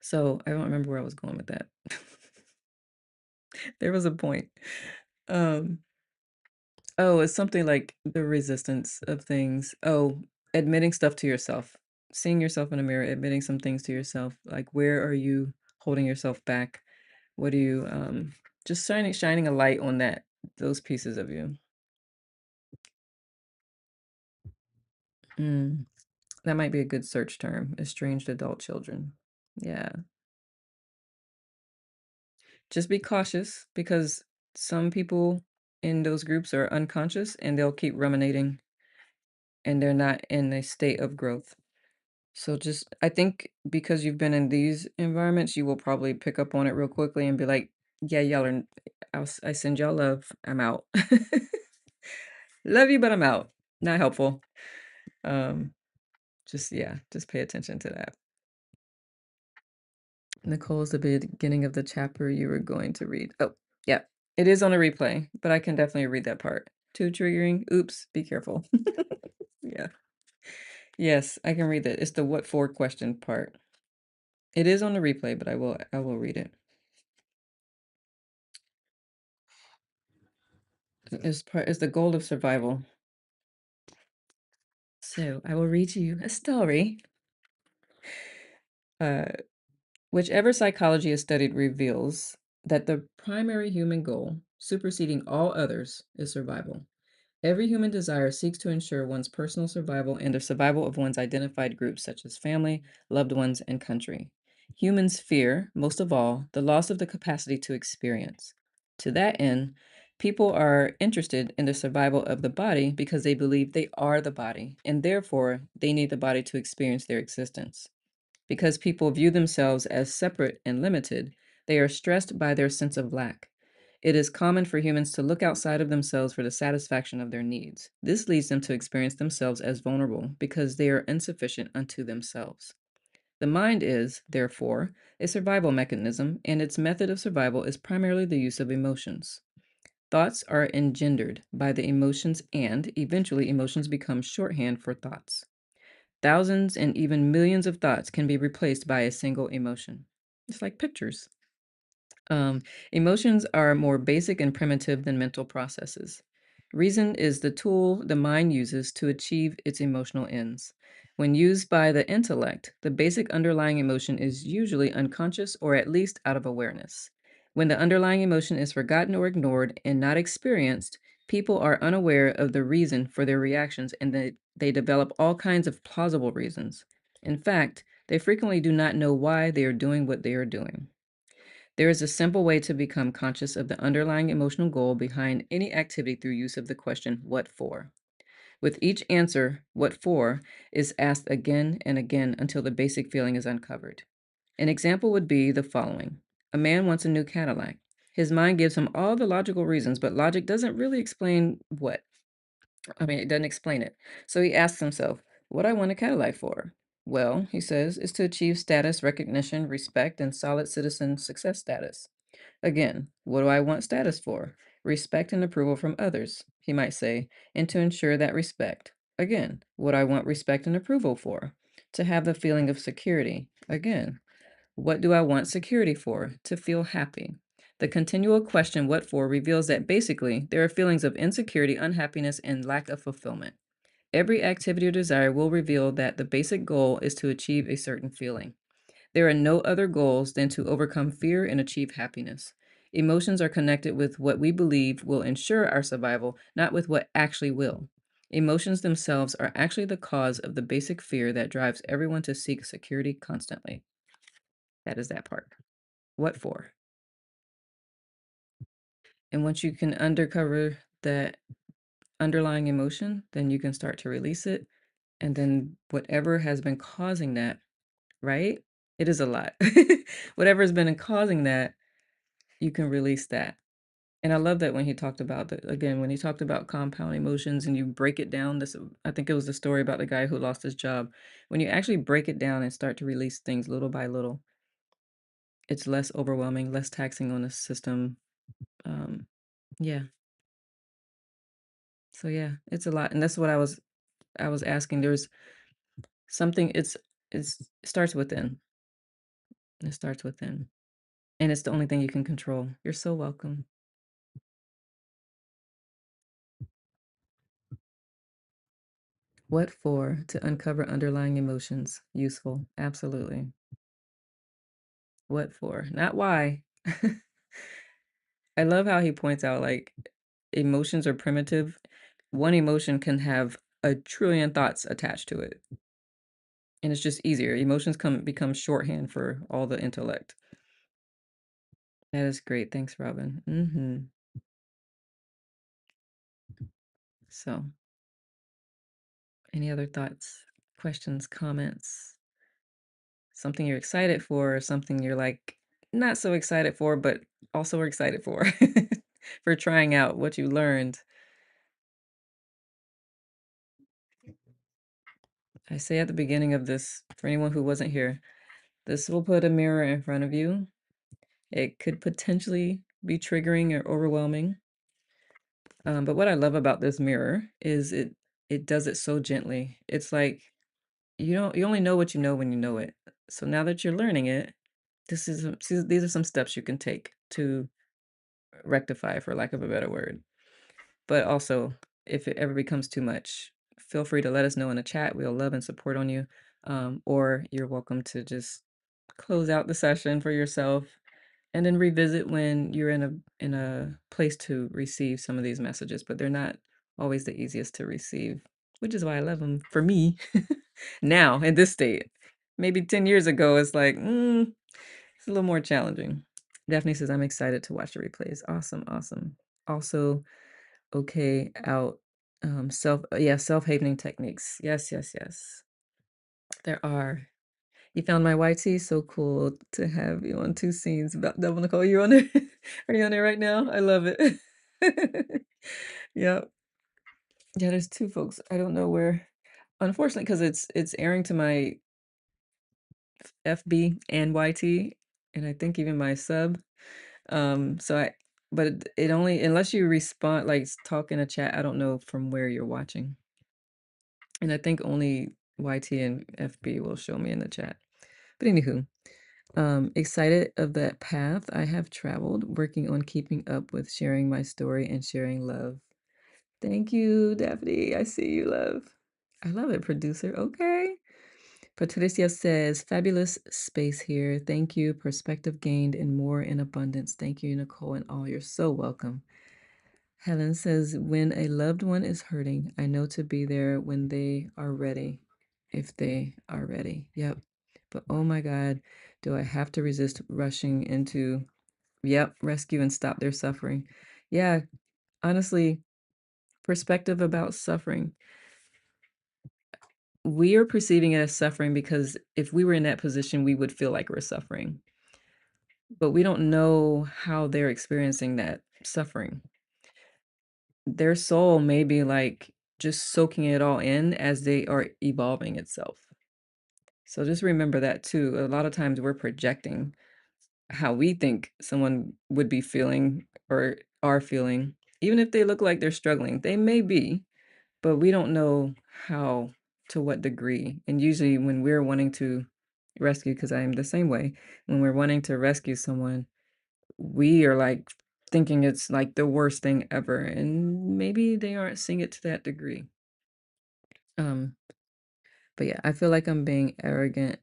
so I don't remember where I was going with that. There was a point. Um Oh, it's something like the resistance of things. Oh, admitting stuff to yourself. Seeing yourself in a mirror, admitting some things to yourself. Like where are you holding yourself back? What do you just shining a light on those pieces of you. Mm, that might be a good search term. Estranged adult children. Yeah. Just be cautious because some people in those groups are unconscious and they'll keep ruminating and they're not in a state of growth. So just I think because you've been in these environments, you will probably pick up on it real quickly and be like, "Yeah, y'all are I send y'all love. I'm out. Love you, but I'm out." Not helpful. Um, just pay attention to that. Nicole's the beginning of the chapter you were going to read. Oh, yeah. It is on a replay, but I can definitely read that part. Too triggering. Oops, be careful. Yeah. Yes, I can read that. It's the what for question part. It is on the replay, but I will read it. Is the goal of survival. So I will read you a story. Uh, whichever psychology is studied reveals that the primary human goal, superseding all others, is survival. Every human desire seeks to ensure one's personal survival and the survival of one's identified groups, such as family, loved ones, and country. Humans fear, most of all, the loss of the capacity to experience. To that end, people are interested in the survival of the body because they believe they are the body, and therefore they need the body to experience their existence. Because people view themselves as separate and limited, they are stressed by their sense of lack. It is common for humans to look outside of themselves for the satisfaction of their needs. This leads them to experience themselves as vulnerable because they are insufficient unto themselves. The mind is, therefore, a survival mechanism, and its method of survival is primarily the use of emotions. Thoughts are engendered by the emotions, and eventually, emotions become shorthand for thoughts. Thousands and even millions of thoughts can be replaced by a single emotion. It's like pictures. Um, Emotions are more basic and primitive than mental processes. Reason is the tool the mind uses to achieve its emotional ends. When used by the intellect, the basic underlying emotion is usually unconscious or at least out of awareness. When the underlying emotion is forgotten or ignored and not experienced, people are unaware of the reason for their reactions and they develop all kinds of plausible reasons. In fact, they frequently do not know why they are doing what they are doing. There is a simple way to become conscious of the underlying emotional goal behind any activity through use of the question, what for? With each answer, what for, is asked again and again until the basic feeling is uncovered. An example would be the following: a man wants a new Cadillac. His mind gives him all the logical reasons, but logic doesn't really explain what. It doesn't explain it. So he asks himself, what I want a Cadillac for? Well, he says, is to achieve status, recognition, respect, and solid citizen success status. Again, what do I want status for? Respect and approval from others, he might say, and to ensure that respect. Again, what I want respect and approval for? To have the feeling of security. Again, what do I want security for? To feel happy. The continual question, what for, reveals that basically there are feelings of insecurity, unhappiness, and lack of fulfillment. Every activity or desire will reveal that the basic goal is to achieve a certain feeling. There are no other goals than to overcome fear and achieve happiness. Emotions are connected with what we believe will ensure our survival, not with what actually will. Emotions themselves are actually the cause of the basic fear that drives everyone to seek security constantly. That is that part. What for? And once you can undercover that underlying emotion, then you can start to release it. And then whatever has been causing that, right? It is a lot. Whatever has been causing that, you can release that. And I love that when he talked about the again, when he talked about compound emotions and you break it down, this I think it was the story about the guy who lost his job. When you actually break it down and start to release things little by little, it's less overwhelming, less taxing on the system. Um, yeah. So yeah, it's a lot. And that's what I was asking. There's something it starts within. It starts within. And it's the only thing you can control. You're so welcome. What for? To uncover underlying emotions. Useful. Absolutely. What for? Not why. I love how he points out like emotions are primitive. One emotion can have a trillion thoughts attached to it. And it's just easier. Emotions become shorthand for all the intellect. That is great. Thanks, Robin. So, any other thoughts, questions, comments? Something you're excited for, or something you're like not so excited for, but also excited for for trying out what you learned. I say at the beginning of this, for anyone who wasn't here, this will put a mirror in front of you. It could potentially be triggering or overwhelming. But what I love about this mirror is it does it so gently. It's like you only know what you know when you know it. So now that you're learning it, these are some steps you can take to rectify, for lack of a better word. But also, if it ever becomes too much, feel free to let us know in the chat. We'll love and support on you. Or you're welcome to just close out the session for yourself and then revisit when you're in a place to receive some of these messages. But they're not always the easiest to receive, which is why I love them for me now in this state. Maybe 10 years ago, it's like, it's a little more challenging. Daphne says, "I'm excited to watch the replays." Awesome, awesome. Also, okay, out, yeah, self-havening techniques. Yes, yes, yes. There are. You found my YT? So cool to have you on 2 scenes about Double Nicole. You on there? Are you on there right now? I love it. Yep. Yeah, there's 2 folks. I don't know where unfortunately, because it's airing to my FB and YT, and I think even my sub. So I but it only unless you respond, like, talk in a chat, I don't know from where you're watching. And I think only YT and FB will show me in the chat. But anywho, excited of that path I have traveled, working on keeping up with sharing my story and sharing love. Thank you, Daphne. I see you, love. I love it, producer. Okay. Patricia says, fabulous space here. Thank you. Perspective gained and more in abundance. Thank you, Nicole, and all. You're so welcome. Helen says, when a loved one is hurting, I know to be there when they are ready, if they are ready. Yep. But oh my God, do I have to resist rushing into, yep, rescue and stop their suffering? Yeah, honestly, perspective about suffering. We are perceiving it as suffering because if we were in that position, we would feel like we're suffering. But we don't know how they're experiencing that suffering. Their soul may be like just soaking it all in as they are evolving itself. So just remember that too. A lot of times we're projecting how we think someone would be feeling or are feeling, even if they look like they're struggling. They may be, but we don't know how, to what degree. And usually when we're wanting to rescue, because I am the same way, when we're wanting to rescue someone, we are like thinking it's like the worst thing ever. And maybe they aren't seeing it to that degree. Um, but yeah, I feel like I'm being arrogant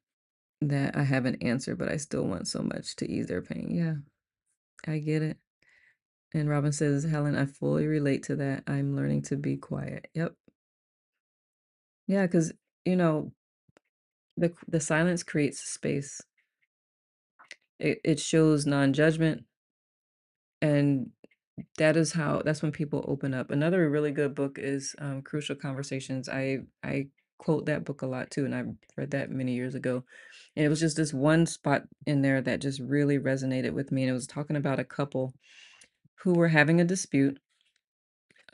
that I have an answer, but I still want so much to ease their pain. Yeah, I get it. And Robin says, Helen, I fully relate to that. I'm learning to be quiet. Yep. Yeah, because you know, the silence creates space. It shows non-judgment, and that's when people open up. Another really good book is Crucial Conversations. I quote that book a lot too, and I read that many years ago. And it was just this one spot in there that just really resonated with me. And it was talking about a couple who were having a dispute.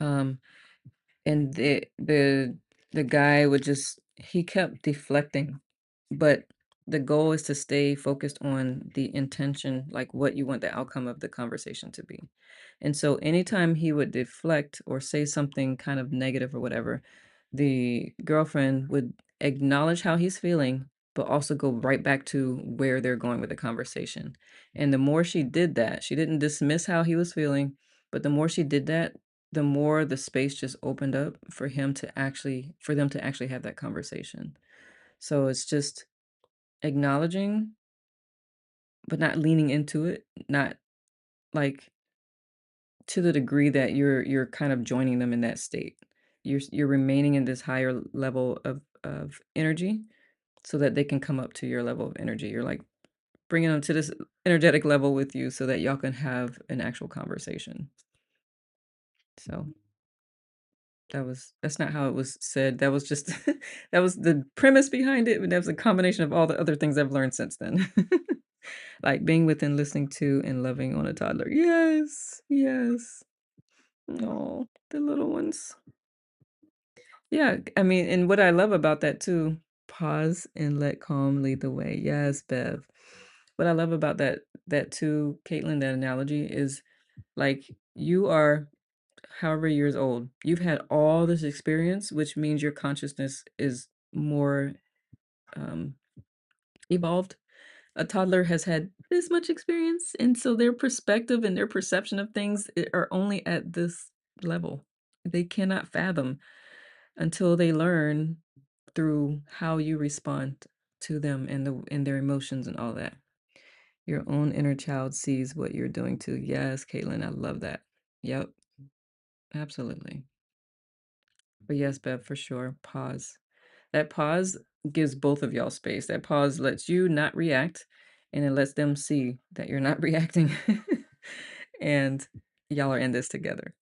Um, and the guy would just he kept deflecting, but the goal is to stay focused on the intention, like what you want the outcome of the conversation to be. And so anytime he would deflect or say something kind of negative or whatever, the girlfriend would acknowledge how he's feeling, but also go right back to where they're going with the conversation. And the more she did that, she didn't dismiss how he was feeling, but the more she did that, the more the space just opened up for them to actually have that conversation. So it's just acknowledging, but not leaning into it, not like to the degree that you're kind of joining them in that state. You're remaining in this higher level of energy so that they can come up to your level of energy. You're like bringing them to this energetic level with you so that y'all can have an actual conversation. So that's not how it was said. That was just that was the premise behind it, but that was a combination of all the other things I've learned since then. Like being with and listening to and loving on a toddler. Yes, yes. Oh, the little ones. Yeah, I mean, and what I love about that too, pause and let calm lead the way. Yes, Bev. What I love about that too, Caitlin, that analogy is like you are however years old. You've had all this experience, which means your consciousness is more um evolved. A toddler has had this much experience, and so their perspective and their perception of things are only at this level. They cannot fathom until they learn through how you respond to them and their emotions and all that. Your own inner child sees what you're doing too. Yes, Caitlin, I love that. Yep, absolutely. But yes, Bev, for sure. Pause. That pause gives both of y'all space. That pause lets you not react, and it lets them see that you're not reacting, and y'all are in this together.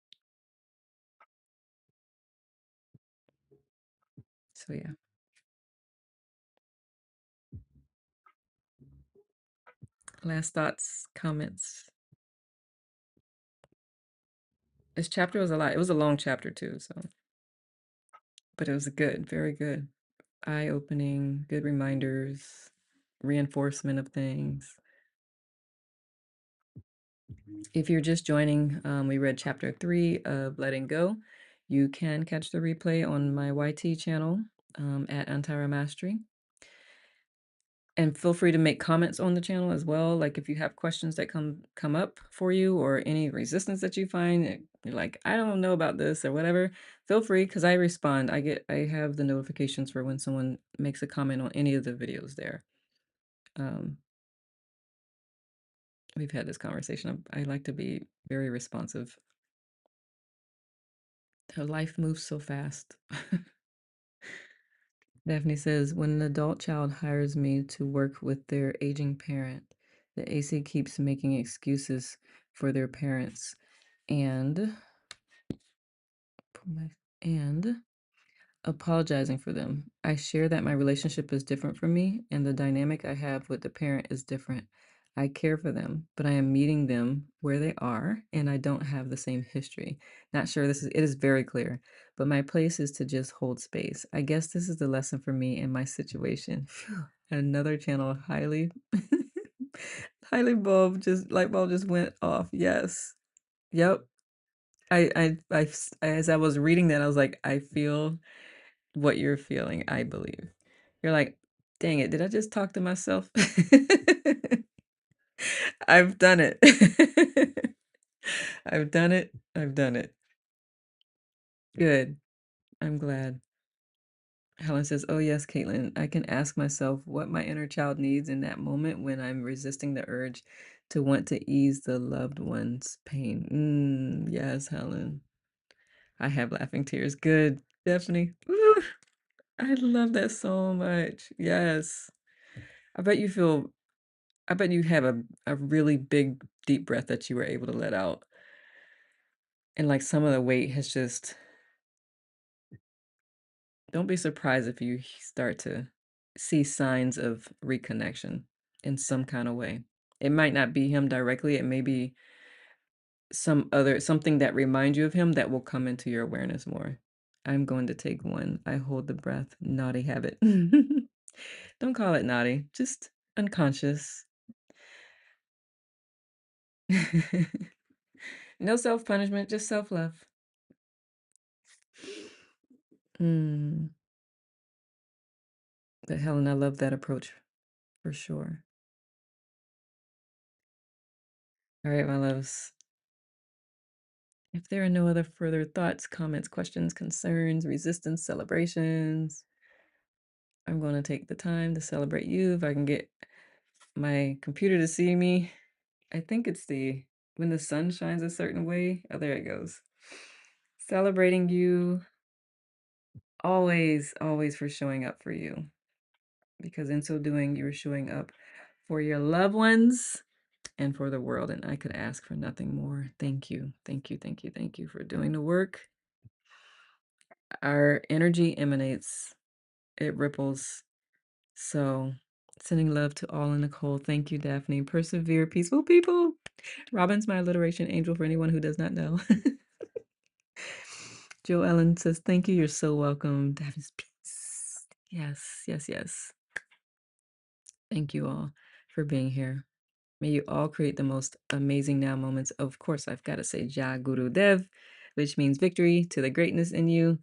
So, yeah. Last thoughts, comments? This chapter was a lot. It was a long chapter too, so but it was good, very good. Eye-opening, good reminders, reinforcement of things. If you're just joining, we read chapter 3 of Letting Go. You can catch the replay on my YT channel at Antara Mastery. And feel free to make comments on the channel as well. Like if you have questions that come up for you or any resistance that you find, you're like, I don't know about this or whatever, feel free because I respond. I have the notifications for when someone makes a comment on any of the videos there. Um, we've had this conversation. I like to be very responsive. Her life moves so fast. Daphne says, when an adult child hires me to work with their aging parent, the AC keeps making excuses for their parents and and apologizing for them. I share that my relationship is different from me and the dynamic I have with the parent is different. I care for them, but I am meeting them where they are and I don't have the same history. Not sure it is very clear, but my place is to just hold space. I guess this is the lesson for me in my situation. Phew. Another channel highly highly light bulb just went off. Yes. Yep. As I was reading that, I was like, I feel what you're feeling, I believe. You're like, dang it, did I just talk to myself? I've done it. I've done it. I've done it. Good. I'm glad. Helen says, oh, yes, Caitlin, I can ask myself what my inner child needs in that moment when I'm resisting the urge to want to ease the loved one's pain. Yes, Helen. I have laughing tears. Good. Stephanie. Ooh, I love that so much. Yes. I bet you feel I bet you have a really big, deep breath that you were able to let out, and, like, some of the weight has just don't be surprised if you start to see signs of reconnection in some kinda way. It might not be him directly, it may be something that reminds you of him that will come into your awareness more. I'm going to take one. I hold the breath. Naughty habit. Don't call it naughty, just unconscious. No self-punishment, just self-love. Mm, but Helen, I love that approach for sure. All right, my loves. If there are no other further thoughts, comments, questions, concerns, resistance, celebrations, I'm going to take the time to celebrate you. If I can get my computer to see me, I think it's when the sun shines a certain way. Oh, there it goes. Celebrating you always, always for showing up for you. Because in so doing, you're showing up for your loved ones and for the world. And I could ask for nothing more. Thank you. Thank you. Thank you. Thank you for doing the work. Our energy emanates, it ripples. So sending love to all in Nicole. Thank you, Daphne. Persevere, peaceful people. Robin's my alliteration angel for anyone who does not know. Joe Ellen says, thank you. You're so welcome. Daphne's peace. Yes, yes, yes. Thank you all for being here. May you all create the most amazing now moments. Of course, I've got to say Ja Guru Dev, which means victory to the greatness in you.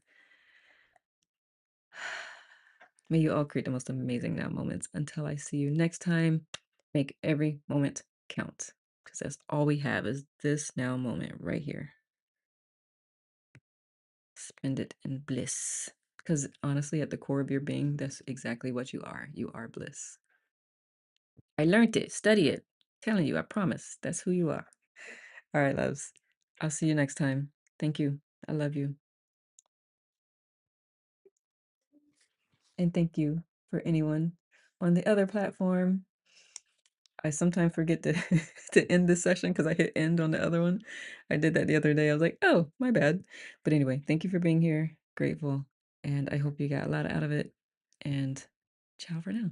May you all create the most amazing now moments. Until I see you next time, make every moment count. Because that's all we have is this now moment right here. Spend it in bliss. Because honestly, at the core of your being, that's exactly what you are. You are bliss. I learned it. Study it. Telling you, I promise. That's who you are. All right, loves. I'll see you next time. Thank you. I love you. And thank you for anyone on the other platform. I sometimes forget to to end this session because I hit end on the other one. I did that the other day. I was like, "Oh, my bad." But anyway, thank you for being here. Grateful, and I hope you got a lot out of it, and ciao for now.